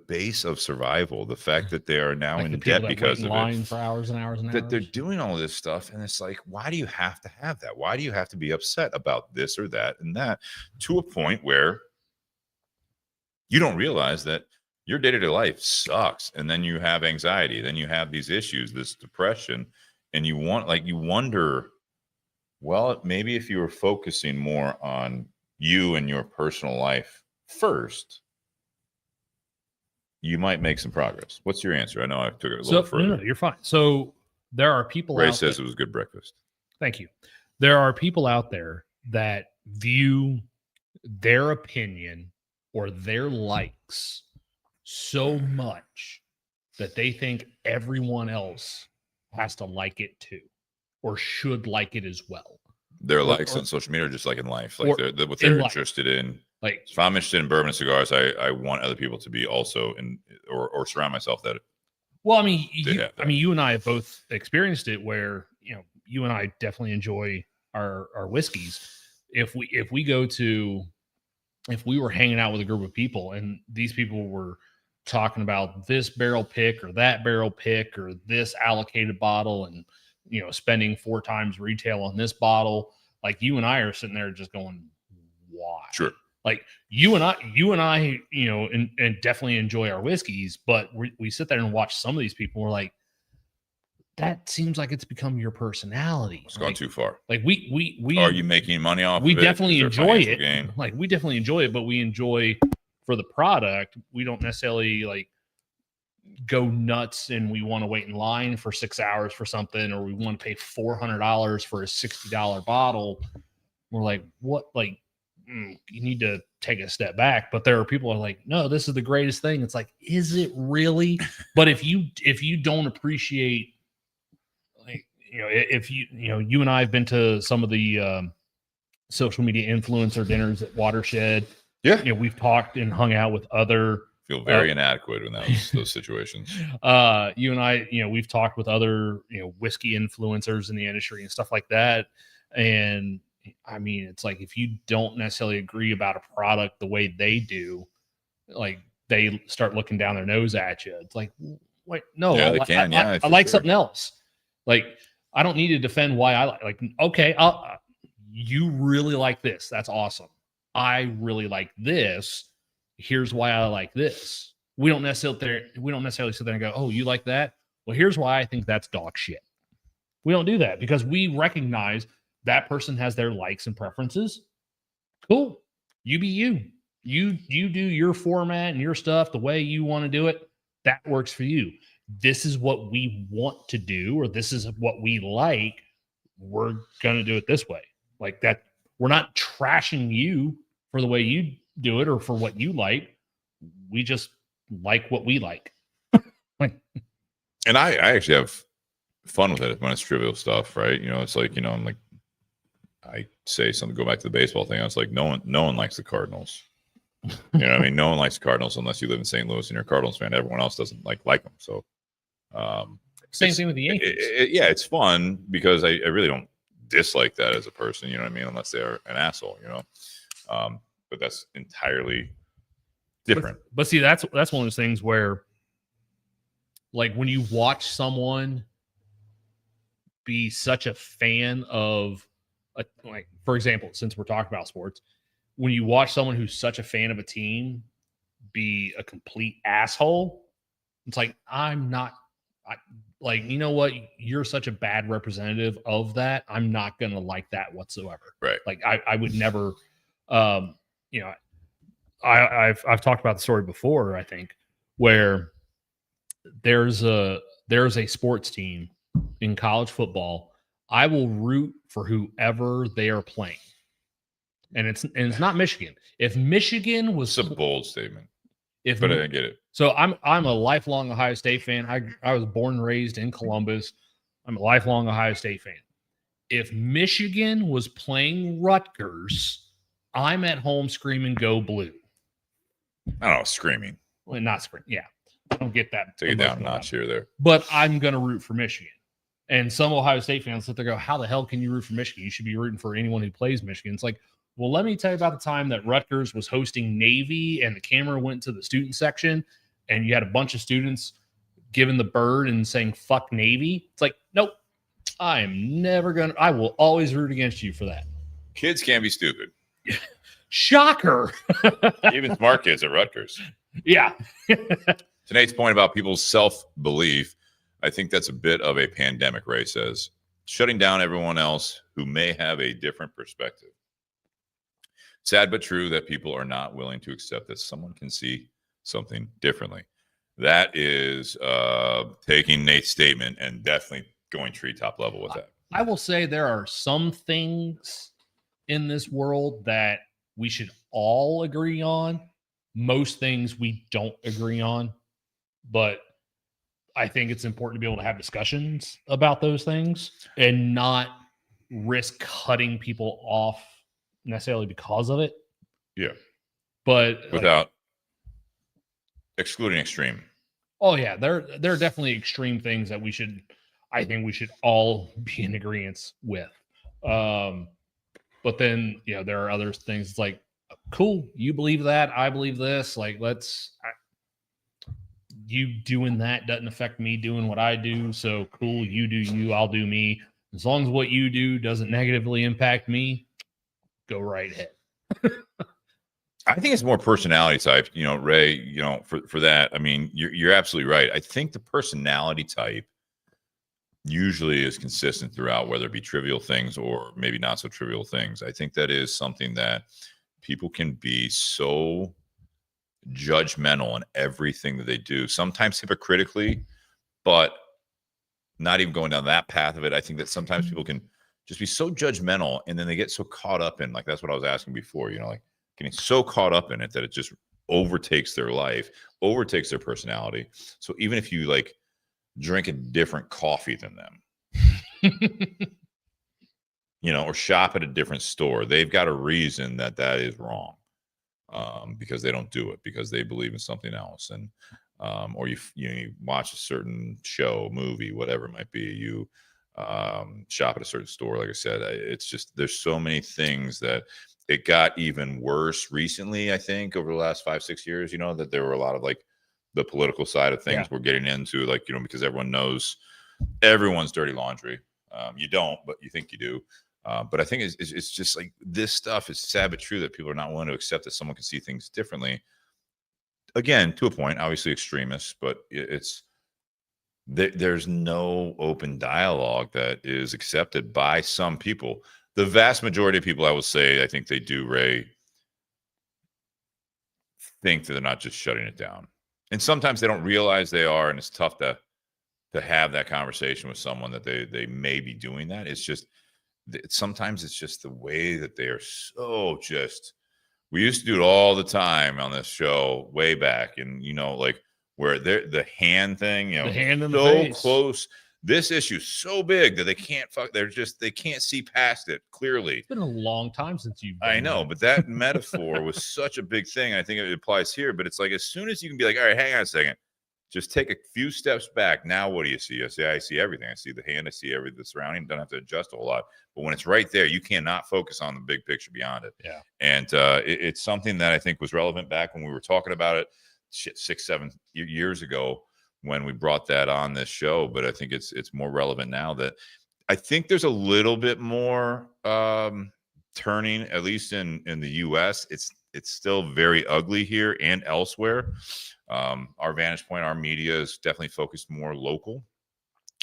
base of survival. The fact that they are now in debt because of it, for hours and hours and that hours. They're doing all this stuff, and it's like, why do you have to have that? Why do you have to be upset about this or that and that, to a point where you don't realize that your day-to-day life sucks, and then you have anxiety, then you have these issues, this depression, and you wonder, well, maybe if you were focusing more on you and your personal life first, you might make some progress. What's your answer? I know I took it a little further. No, you're fine. So there are people Ray out says there, it was good breakfast. Thank you. There are people out there that view their opinion or their likes so much that they think everyone else has to like it too, or should like it as well. Their likes on social media are just like in life. Like what they're interested in. Like, if I'm interested in bourbon and cigars, I want other people to be also in, or surround myself that. Well, I mean, you and I have both experienced it where, you and I definitely enjoy our whiskeys. If we were hanging out with a group of people and these people were talking about this barrel pick or that barrel pick or this allocated bottle and, spending 4 times retail on this bottle, like you and I are sitting there just going, why? Sure. Like you and I, and definitely enjoy our whiskeys, but we sit there and watch some of these people. We're like, that seems like it's become your personality. It's gone too far. Like we are you making money off? We of definitely enjoy it. Gain? Like we definitely enjoy it, but we enjoy for the product. We don't necessarily like go nuts and we want to wait in line for 6 hours for something, or we want to pay $400 for a $60 bottle. We're like, what? Like, you need to take a step back. But there are people who are like, no, this is the greatest thing. It's like, is it really? But if you don't appreciate, like, if you and I have been to some of the social media influencer dinners at Watershed. Yeah. We've talked and hung out with other. Feel very inadequate in those situations. You and I, we've talked with other, whiskey influencers in the industry and stuff like that. And I mean, it's like, if you don't necessarily agree about a product the way they do, like they start looking down their nose at you. It's like, wait, no, yeah, they can. I like something else. Like, I don't need to defend why I like, okay, you really like this. That's awesome. I really like this. Here's why I like this. we don't necessarily sit there and go, oh, you like that? Well, here's why I think that's dog shit. We don't do that because we recognize that person has their likes and preferences. Cool. You be you. You do your format and your stuff the way you want to do it. That works for you. This is what we want to do, or this is what we like. We're going to do it this way. Like that. We're not trashing you for the way you do it or for what you like. We just like what we like. And I actually have fun with it when it's trivial stuff, right? You know, it's like, you know, I'm like, I say something, go back to the baseball thing. I was like, no one likes the Cardinals. You know what I mean? No one likes the Cardinals unless you live in St. Louis and you're a Cardinals fan. Everyone else doesn't like them. So same thing with the Yankees. Yeah, it's fun because I really don't dislike that as a person, you know what I mean? Unless they're an asshole, you know. But that's entirely different. But see, that's one of those things where, like, when you watch someone be such a fan of, like, for example, since we're talking about sports, when you watch someone who's such a fan of a team be a complete asshole, it's like, like, you know what? You're such a bad representative of that. I'm not going to like that whatsoever. Right. Like I would never, you know, I've talked about the story before, I think, where there's a sports team in college football. I will root for whoever they are playing. And it's not Michigan. If Michigan was it's a bold statement. But I get it. So I'm a lifelong Ohio State fan. I was born and raised in Columbus. I'm a lifelong Ohio State fan. If Michigan was playing Rutgers, I'm at home screaming, "Go Blue!" I don't know, screaming. Well, not screaming. Yeah, I don't get that. Take it down a notch here, there. But I'm going to root for Michigan. And some Ohio State fans sit there and go, "How the hell can you root for Michigan? You should be rooting for anyone who plays Michigan." It's like, well, let me tell you about the time that Rutgers was hosting Navy and the camera went to the student section and you had a bunch of students giving the bird and saying, "Fuck Navy." It's like, nope, I will always root against you for that. Kids can't be stupid. Shocker. Even smart kids at Rutgers. Yeah. To Nate's point about people's self-belief, I think that's a bit of a pandemic, Ray says. Shutting down everyone else who may have a different perspective. Sad but true that people are not willing to accept that someone can see something differently. That is taking Nate's statement and definitely going treetop level with that. I will say there are some things in this world that we should all agree on. Most things we don't agree on, but I think it's important to be able to have discussions about those things and not risk cutting people off necessarily because of it. Yeah. But without excluding extreme. Oh yeah, there are definitely extreme things that I think we should all be in agreement with. But then, you know, there are other things. It's like, cool, you believe that, I believe this. Like, you doing that doesn't affect me doing what I do. So cool, you do you, I'll do me. As long as what you do doesn't negatively impact me, go right ahead. I think it's more personality type, you know, Ray, you know, for that. I mean, you're absolutely right. I think the personality type usually is consistent throughout, whether it be trivial things or maybe not so trivial things. I think that is something that people can be so judgmental in everything that they do, sometimes hypocritically, but not even going down that path of it. I think that sometimes people can just be so judgmental and then they get so caught up in, like, that's what I was asking before, you know, like getting so caught up in it that it just overtakes their life, overtakes their personality. So even if you like drink a different coffee than them, you know, or shop at a different store, they've got a reason that is wrong, because they don't do it because they believe in something else. And or you watch a certain show, movie, whatever it might be, you shop at a certain store. Like I said, it's just, there's so many things that it got even worse recently. I think over the last 5-6 years, you know, that there were a lot of like the political side of things we're getting into, like, you know, because everyone knows everyone's dirty laundry. You don't, but you think you do. But I think it's just like this stuff is sad but true that people are not willing to accept that someone can see things differently. again, to a point, obviously extremists, but there's no open dialogue that is accepted by some people. The vast majority of people, I will say, I think they do, Ray, think that they're not just shutting it down. And sometimes they don't realize they are, and it's tough to have that conversation with someone that they may be doing that. It's just sometimes it's just the way that they are so just. We used to do it all the time on this show way back, and like where the hand thing, the hand in so the face. close. This issue is so big that they can't they can't see past it clearly. It's been a long time since you've I know, but that metaphor was such a big thing. I think it applies here, but it's like as soon as you can be like, all right, hang on a second, just take a few steps back. Now what do you see? I see everything. I see the hand, I see everything, the surrounding. Don't have to adjust a whole lot. But when it's right there, you cannot focus on the big picture beyond it. Yeah. And it's something that I think was relevant back when we were talking about it 6-7 years ago when we brought that on this show. But I think it's more relevant now that I think there's a little bit more turning, at least in the US. It's still very ugly here and elsewhere. Our vantage point, our media is definitely focused more local.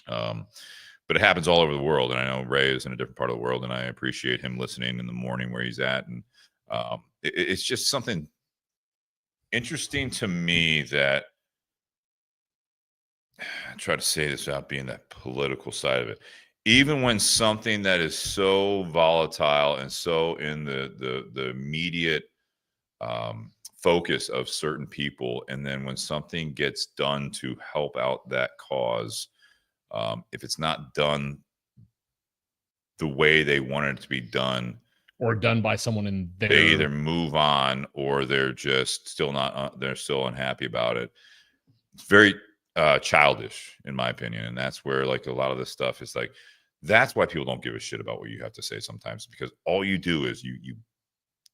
But it happens all over the world. And I know Ray is in a different part of the world, and I appreciate him listening in the morning where he's at. And it's just something interesting to me that I try to say this without being that political side of it. Even when something that is so volatile and so in the immediate focus of certain people, and then when something gets done to help out that cause, if it's not done the way they want it to be done, or done by someone in their, they either move on or they're just still not. They're still unhappy about it. It's very childish, in my opinion, and that's where like a lot of this stuff is like. That's why people don't give a shit about what you have to say sometimes, because all you do is you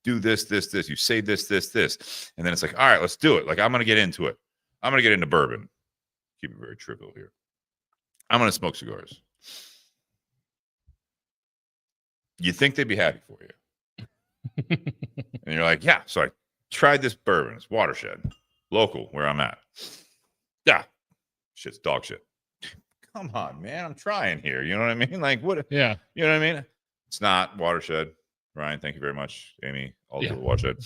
do this, you say this, and then it's like, all right, let's do it. Like, I'm going to get into it. I'm going to get into bourbon. Keep it very trivial here. I'm going to smoke cigars. You think they'd be happy for you. And you're like, yeah, so I tried this bourbon. It's Watershed, local, where I'm at. Yeah, shit's dog shit. Come on, man. I'm trying here. You know what I mean? Like, what? Yeah. You know what I mean? It's not Watershed. Ryan, thank you very much. Amy, all the Watershed.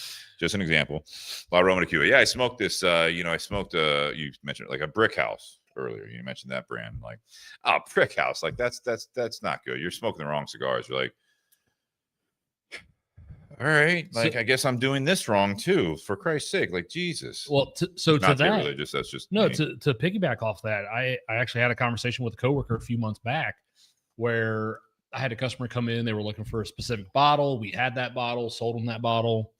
Just an example. Aroma de Cuba. Yeah, I smoked this. I smoked, you mentioned like a Brick House earlier. You mentioned that brand. Like, oh, Brick House. Like, that's not good. You're smoking the wrong cigars. You're like, all right. Like, I guess I'm doing this wrong too, for Christ's sake. Like, Jesus. Well, to that, religious, that's just no, me. to piggyback off that, I actually had a conversation with a coworker a few months back where I had a customer come in. They were looking for a specific bottle. We had that bottle, sold them that bottle.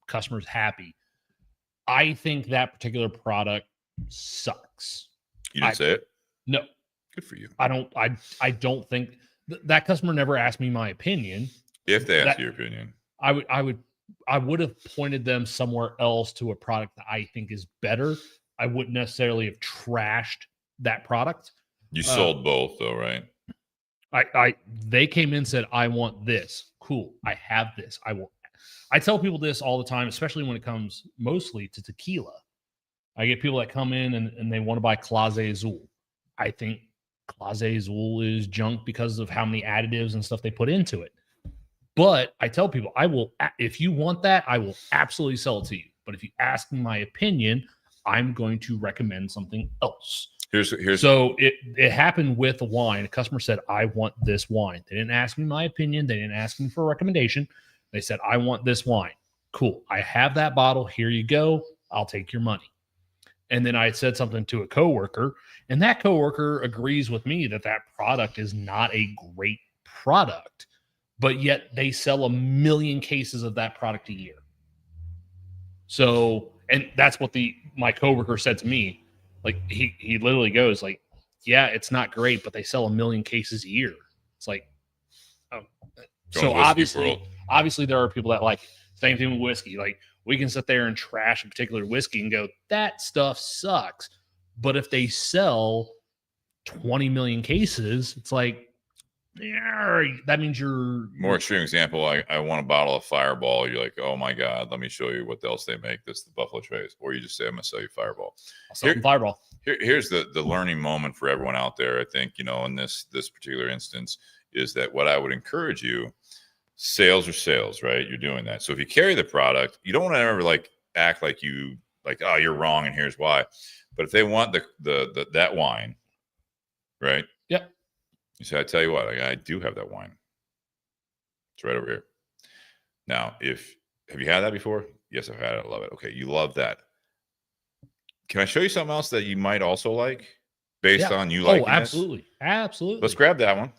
Customer's happy. I think that particular product sucks. You didn't say it? No. Good for you. I don't think that customer never asked me my opinion. If they asked your opinion. I would have pointed them somewhere else to a product that I think is better. I wouldn't necessarily have trashed that product. You sold both though, right? They came in and said, I want this. Cool. I have this. I tell people this all the time, especially when it comes mostly to tequila. I get people that come in and they want to buy Clase Azul. I think Clase Azul is junk because of how many additives and stuff they put into it. But I tell people, if you want that, I will absolutely sell it to you. But if you ask me my opinion, I'm going to recommend something else. So it happened with wine. A customer said, I want this wine. They didn't ask me my opinion. They didn't ask me for a recommendation. They said, I want this wine. Cool. I have that bottle. Here you go. I'll take your money. And then I said something to a coworker, and that coworker agrees with me that product is not a great product. But yet they sell 1 million cases of that product a year. So, and that's what my coworker said to me. Like he literally goes like, yeah, it's not great, but they sell 1 million cases a year. It's like, oh. So obviously there are people that like it. Same thing with whiskey. Like we can sit there and trash a particular whiskey and go, that stuff sucks. But if they sell 20 million cases, it's like, Yeah, that means you're More extreme example, I want a bottle of Fireball. You're like, oh my God, let me show you what else they make. This is the Buffalo Trace. Or you just say, I'm going to sell you Fireball. I'll sell them Fireball. Here's the learning moment for everyone out there. I think, in this particular instance is that what I would encourage you, sales are sales, right? You're doing that. So if you carry the product, you don't want to ever like act like oh, you're wrong and here's why. But if they want that wine, right? Yep. You say, I tell you what, I do have that wine. It's right over here. Now, have you had that before? Yes, I've had it. I love it. Okay, you love that. Can I show you something else that you might also like based on you liking this? Absolutely. Absolutely. Let's grab that one.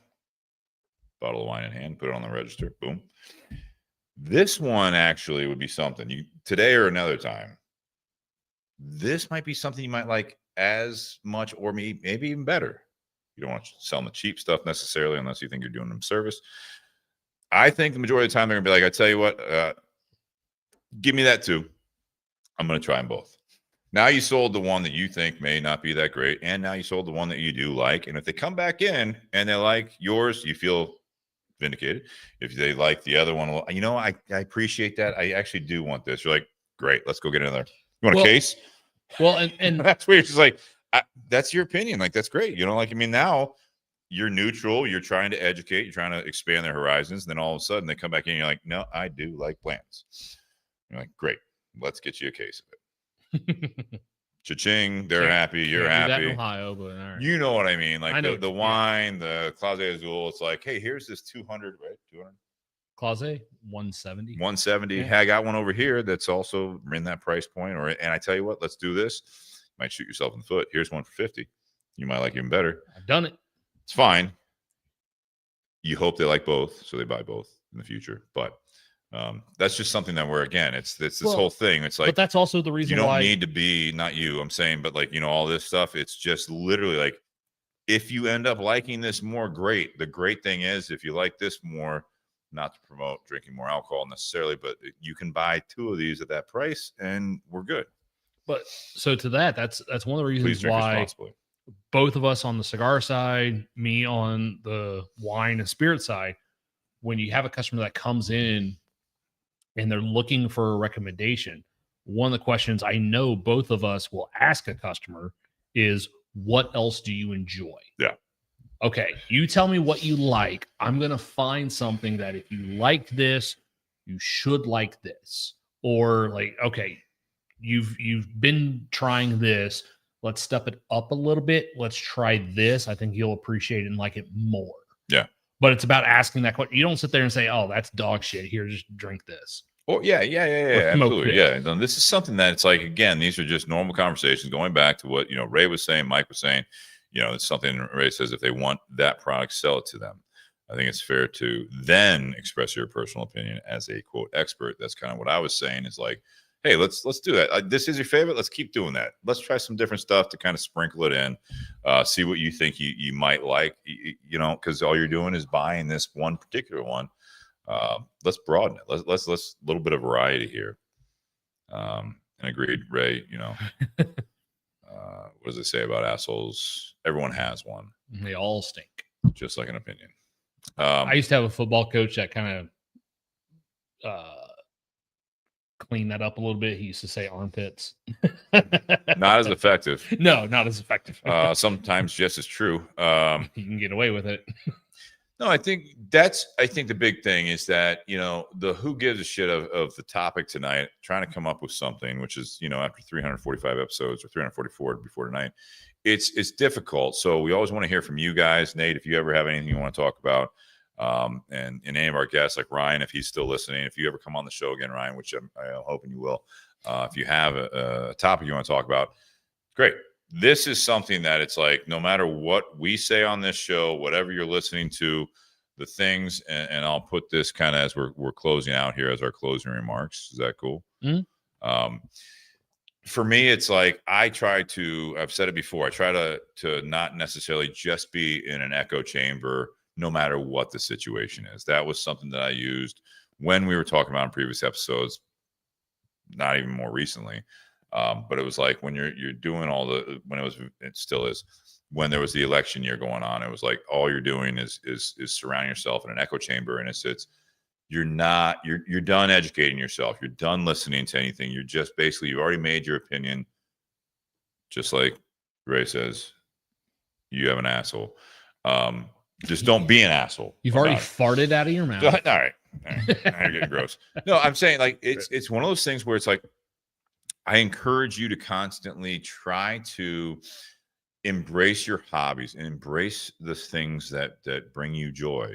Bottle of wine in hand, put it on the register. Boom. This one actually would be something today or another time. This might be something you might like as much or maybe even better. You don't want to sell them the cheap stuff necessarily unless you think you're doing them service. I think the majority of the time they're going to be like, I tell you what, give me that too. I'm going to try them both. Now you sold the one that you think may not be that great, and now you sold the one that you do like. And if they come back in and they like yours, you feel vindicated. If they like the other one, I appreciate that. I actually do want this. You're like, great, let's go get another. You want a case? Well, and that's where you're just like, that's your opinion. Like, that's great. Now you're neutral. You're trying to educate. You're trying to expand their horizons. And then all of a sudden they come back in and you're like, no, I do like plants. You're like, great. Let's get you a case of it. Cha-ching. They're happy. You're happy. That in Ohio, but all right. You know what I mean? Like the wine, the Clase Azul. It's like, hey, here's this 200, right? 200. Clase 170. 170. Yeah. Hey, I got one over here that's also in that price point. And I tell you what, let's do this. You might shoot yourself in the foot. Here's one for 50. You might like even better. I've done it. It's fine. You hope they like both, so they buy both in the future. But that's just something that it's this whole thing. It's like, but that's also the reason you don't why need to be, not you, I'm saying, but like, all this stuff. It's just literally like, if you end up liking this more, great. The great thing is, if you like this more, not to promote drinking more alcohol necessarily, but you can buy 2 of these at that price and we're good. But so to that's one of the reasons why both of us on the cigar side, me on the wine and spirit side, when you have a customer that comes in and they're looking for a recommendation, one of the questions I know both of us will ask a customer is, what else do you enjoy? Yeah. Okay, you tell me what you like. I'm going to find something that if you liked this, you should like this. Or like, okay, you've been trying this. Let's step it up a little bit. Let's try this. I think you'll appreciate it and like it more. Yeah. But it's about asking that question. You don't sit there and say, oh, that's dog shit. Here, just drink this. Oh, yeah. Absolutely. Yeah. And this is something that it's like, again, these are just normal conversations going back to what, Ray was saying, Mike was saying. It's something Ray says, if they want that product, sell it to them. I think it's fair to then express your personal opinion as a quote expert. That's kind of what I was saying, is like, hey, let's do that. This is your favorite. Let's keep doing that. Let's try some different stuff to kind of sprinkle it in. See what you think you might like, because all you're doing is buying this one particular one. Let's broaden it. Let's a little bit of variety here. And agreed, Ray, what does it say about assholes? Everyone has one. They all stink. Just like an opinion. I used to have a football coach that kind of cleaned that up a little bit. He used to say armpits. Not as effective. No, not as effective. Sometimes just as true. You can get away with it. No, I think the big thing is that, the who gives a shit of the topic tonight, trying to come up with something, which is, after 345 episodes or 344 before tonight, it's difficult. So we always want to hear from you guys. Nate, if you ever have anything you want to talk about, and any of our guests, like Ryan, if he's still listening, if you ever come on the show again, Ryan, which I'm hoping you will, if you have a topic you want to talk about, great. This is something that it's like, no matter what we say on this show, whatever you're listening to, the things, and I'll put this kind of as we're closing out here as our closing remarks. Is that cool? Mm-hmm. For me, it's like, I've said it before, I try to not necessarily just be in an echo chamber, no matter what the situation is. That was something that I used when we were talking about in previous episodes, not even more recently. But it was like when you're doing it still is, when there was the election year going on, it was like all you're doing is surrounding yourself in an echo chamber, and you're done educating yourself. You're done listening to anything. You're just basically, you've already made your opinion. Just like Ray says, you have an asshole. Just don't be an asshole. You've already farted out of your mouth. All right. Now you're getting gross. No, I'm saying like it's one of those things where it's like, I encourage you to constantly try to embrace your hobbies and embrace the things that bring you joy.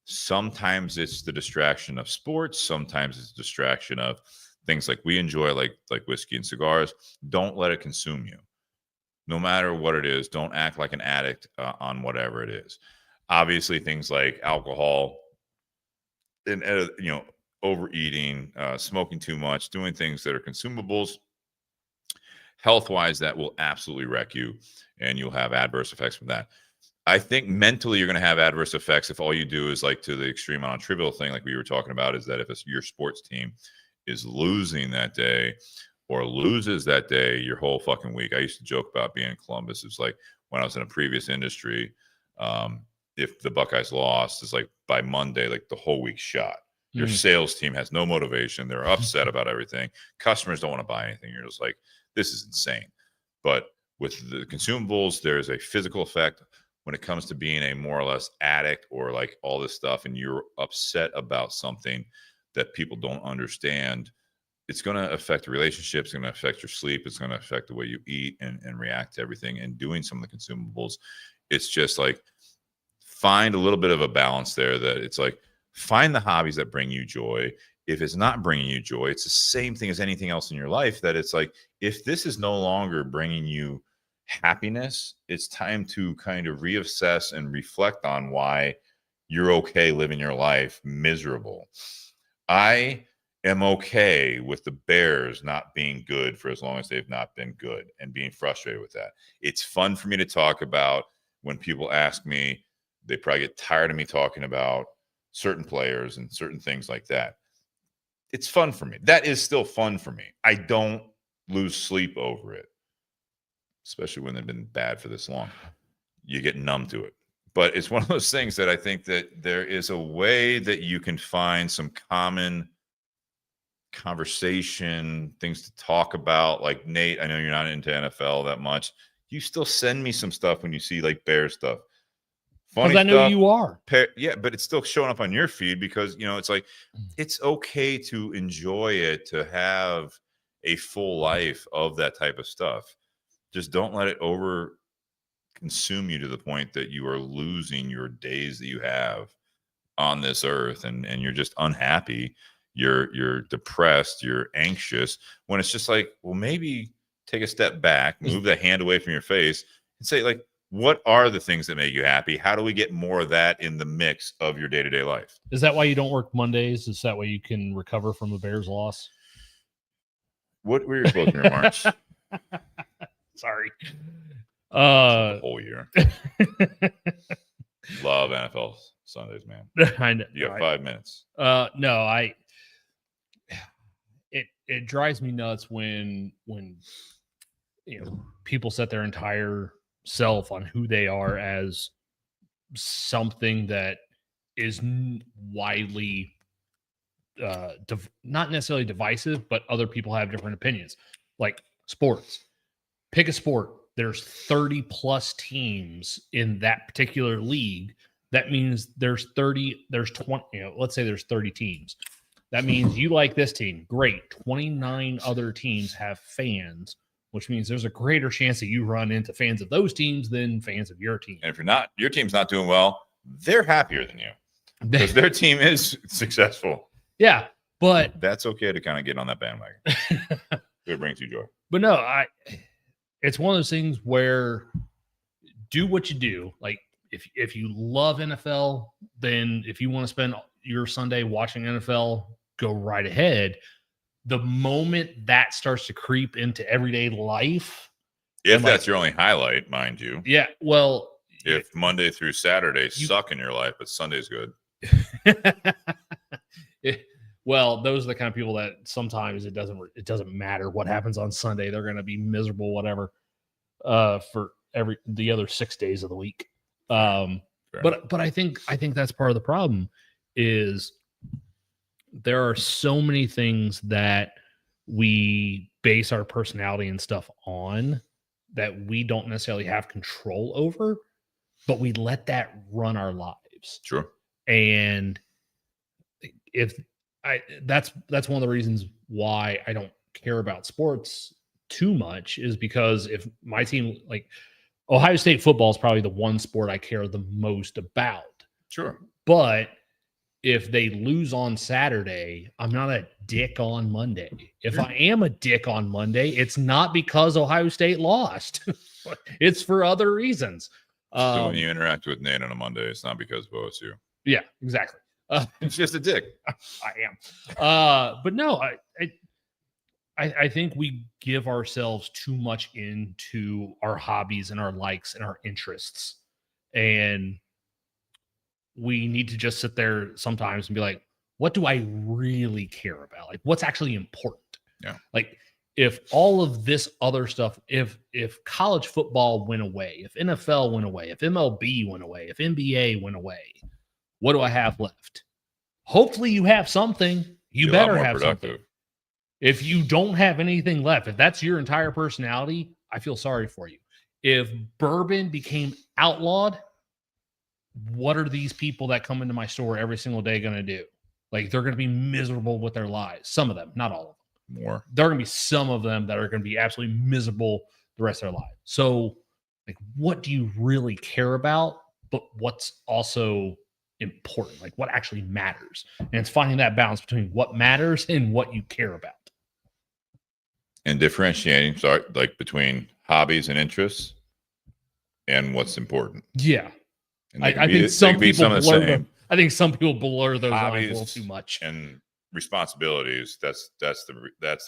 Sometimes it's the distraction of sports. Sometimes it's distraction of things like we enjoy, like whiskey and cigars. Don't let it consume you. No matter what it is, don't act like an addict on whatever it is. Obviously, things like alcohol and overeating, smoking too much, doing things that are consumables, health-wise, that will absolutely wreck you, and you'll have adverse effects from that. I think mentally you're going to have adverse effects if all you do is like to the extreme on a trivial thing like we were talking about, is that if your sports team is losing that day or loses that day, your whole fucking week. I used to joke about being in Columbus. It's like when I was in a previous industry, if the Buckeyes lost, it's like by Monday, like the whole week's shot. Your sales team has no motivation. They're upset about everything. Customers don't want to buy anything. You're just like, this is insane. But with the consumables, there's a physical effect when it comes to being a more or less addict or like all this stuff, and you're upset about something that people don't understand. It's going to affect relationships. It's going to affect your sleep. It's going to affect the way you eat and react to everything. And doing some of the consumables, it's just like, find a little bit of a balance there, that it's like, find the hobbies that bring you joy. If it's not bringing you joy, it's the same thing as anything else in your life, that it's like, if this is no longer bringing you happiness, it's time to kind of reassess and reflect on why you're okay living your life miserable. I am okay with the Bears not being good for as long as they've not been good, and being frustrated with that. It's fun for me to talk about. When people ask me, they probably get tired of me talking about certain players and certain things like that. It's fun for me. That is still fun for me. I don't lose sleep over it, especially when they've been bad for this long. You get numb to it. But it's one of those things that I think that there is a way that you can find some common conversation, things to talk about. Like, Nate, I know you're not into NFL that much. You still send me some stuff when you see like Bear stuff. Because I know stuff, you are. Yeah, but it's still showing up on your feed because, it's like, it's okay to enjoy it, to have a full life of that type of stuff. Just don't let it over consume you to the point that you are losing your days that you have on this earth, and you're just unhappy. You're depressed, you're anxious, when it's just like, well, maybe take a step back, move the hand away from your face, and say, like, what are the things that make you happy? How do we get more of that in the mix of your day-to-day life? Is that why you don't work Mondays? Is that way you can recover from the Bears loss? What were your closing remarks? Sorry. The whole year. Love NFL Sundays, man. I know. You got 5 minutes. No, it drives me nuts when people set their entire self on who they are as something that is widely not necessarily divisive, but other people have different opinions. Like sports. Pick a sport. There's 30 plus teams in that particular league. That means there's 20, let's say there's 30 teams. That means you like this team. Great. 29 other teams have fans, which means there's a greater chance that you run into fans of those teams than fans of your team. And if your team's not doing well, they're happier than you because their team is successful. Yeah, but that's okay to kind of get on that bandwagon. It brings you joy. But no, it's one of those things where do what you do. Like if you love NFL, then if you want to spend your Sunday watching NFL, go right ahead. The moment that starts to creep into everyday life, if that's your only highlight, mind you. Yeah, well, if Monday through Saturday suck in your life, but Sunday's good. Well, those are the kind of people that sometimes it doesn't matter what happens on Sunday. They're going to be miserable, whatever, for the other 6 days of the week. But I think that's part of the problem is there are so many things that we base our personality and stuff on that we don't necessarily have control over, but we let that run our lives. Sure. And that's one of the reasons why I don't care about sports too much, is because if my team, like Ohio State football is probably the one sport I care the most about. Sure. But if they lose on Saturday, I'm not a dick on Monday. If I am a dick on Monday, it's not because Ohio State lost. It's for other reasons. So when you interact with Nate on a Monday, it's not because of OSU. Yeah, exactly. It's just a dick. I am. But no, I think we give ourselves too much into our hobbies and our likes and our interests. And we need to just sit there sometimes and be like, what do I really care about? Like, what's actually important? Yeah. Like, if all of this other stuff, if college football went away, if NFL went away, if MLB went away, if NBA went away, what do I have left? Hopefully you have something. You better have something. If you don't have anything left, if that's your entire personality, I feel sorry for you. If bourbon became outlawed, what are these people that come into my store every single day going to do? Like, they're going to be miserable with their lives. Some of them, not all of them. More. There are going to be some of them that are going to be absolutely miserable the rest of their lives. So, like, what do you really care about? But what's also important? Like, what actually matters? And it's finding that balance between what matters and what you care about. And differentiating, like between hobbies and interests and what's important. Yeah. And I think some people blur them. I think some people blur those lines a little too much. And responsibilities, that's the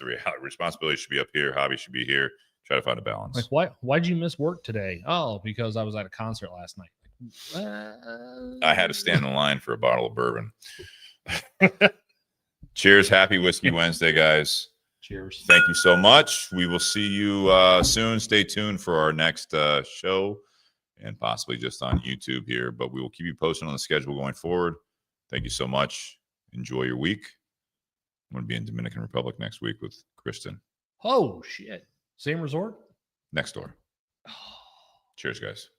reality. Responsibility should be up here, hobby should be here. Try to find a balance. Like, why'd you miss work today? Oh, because I was at a concert last night. I had to stand in line for a bottle of bourbon. Cheers. Happy Whiskey Wednesday, guys. Cheers. Thank you so much. We will see you soon. Stay tuned for our next show and possibly just on YouTube here, but we will keep you posted on the schedule going forward. Thank you so much. Enjoy your week. I'm going to be in Dominican Republic next week with Kristen. Oh, shit. Same resort? Next door. Cheers, guys.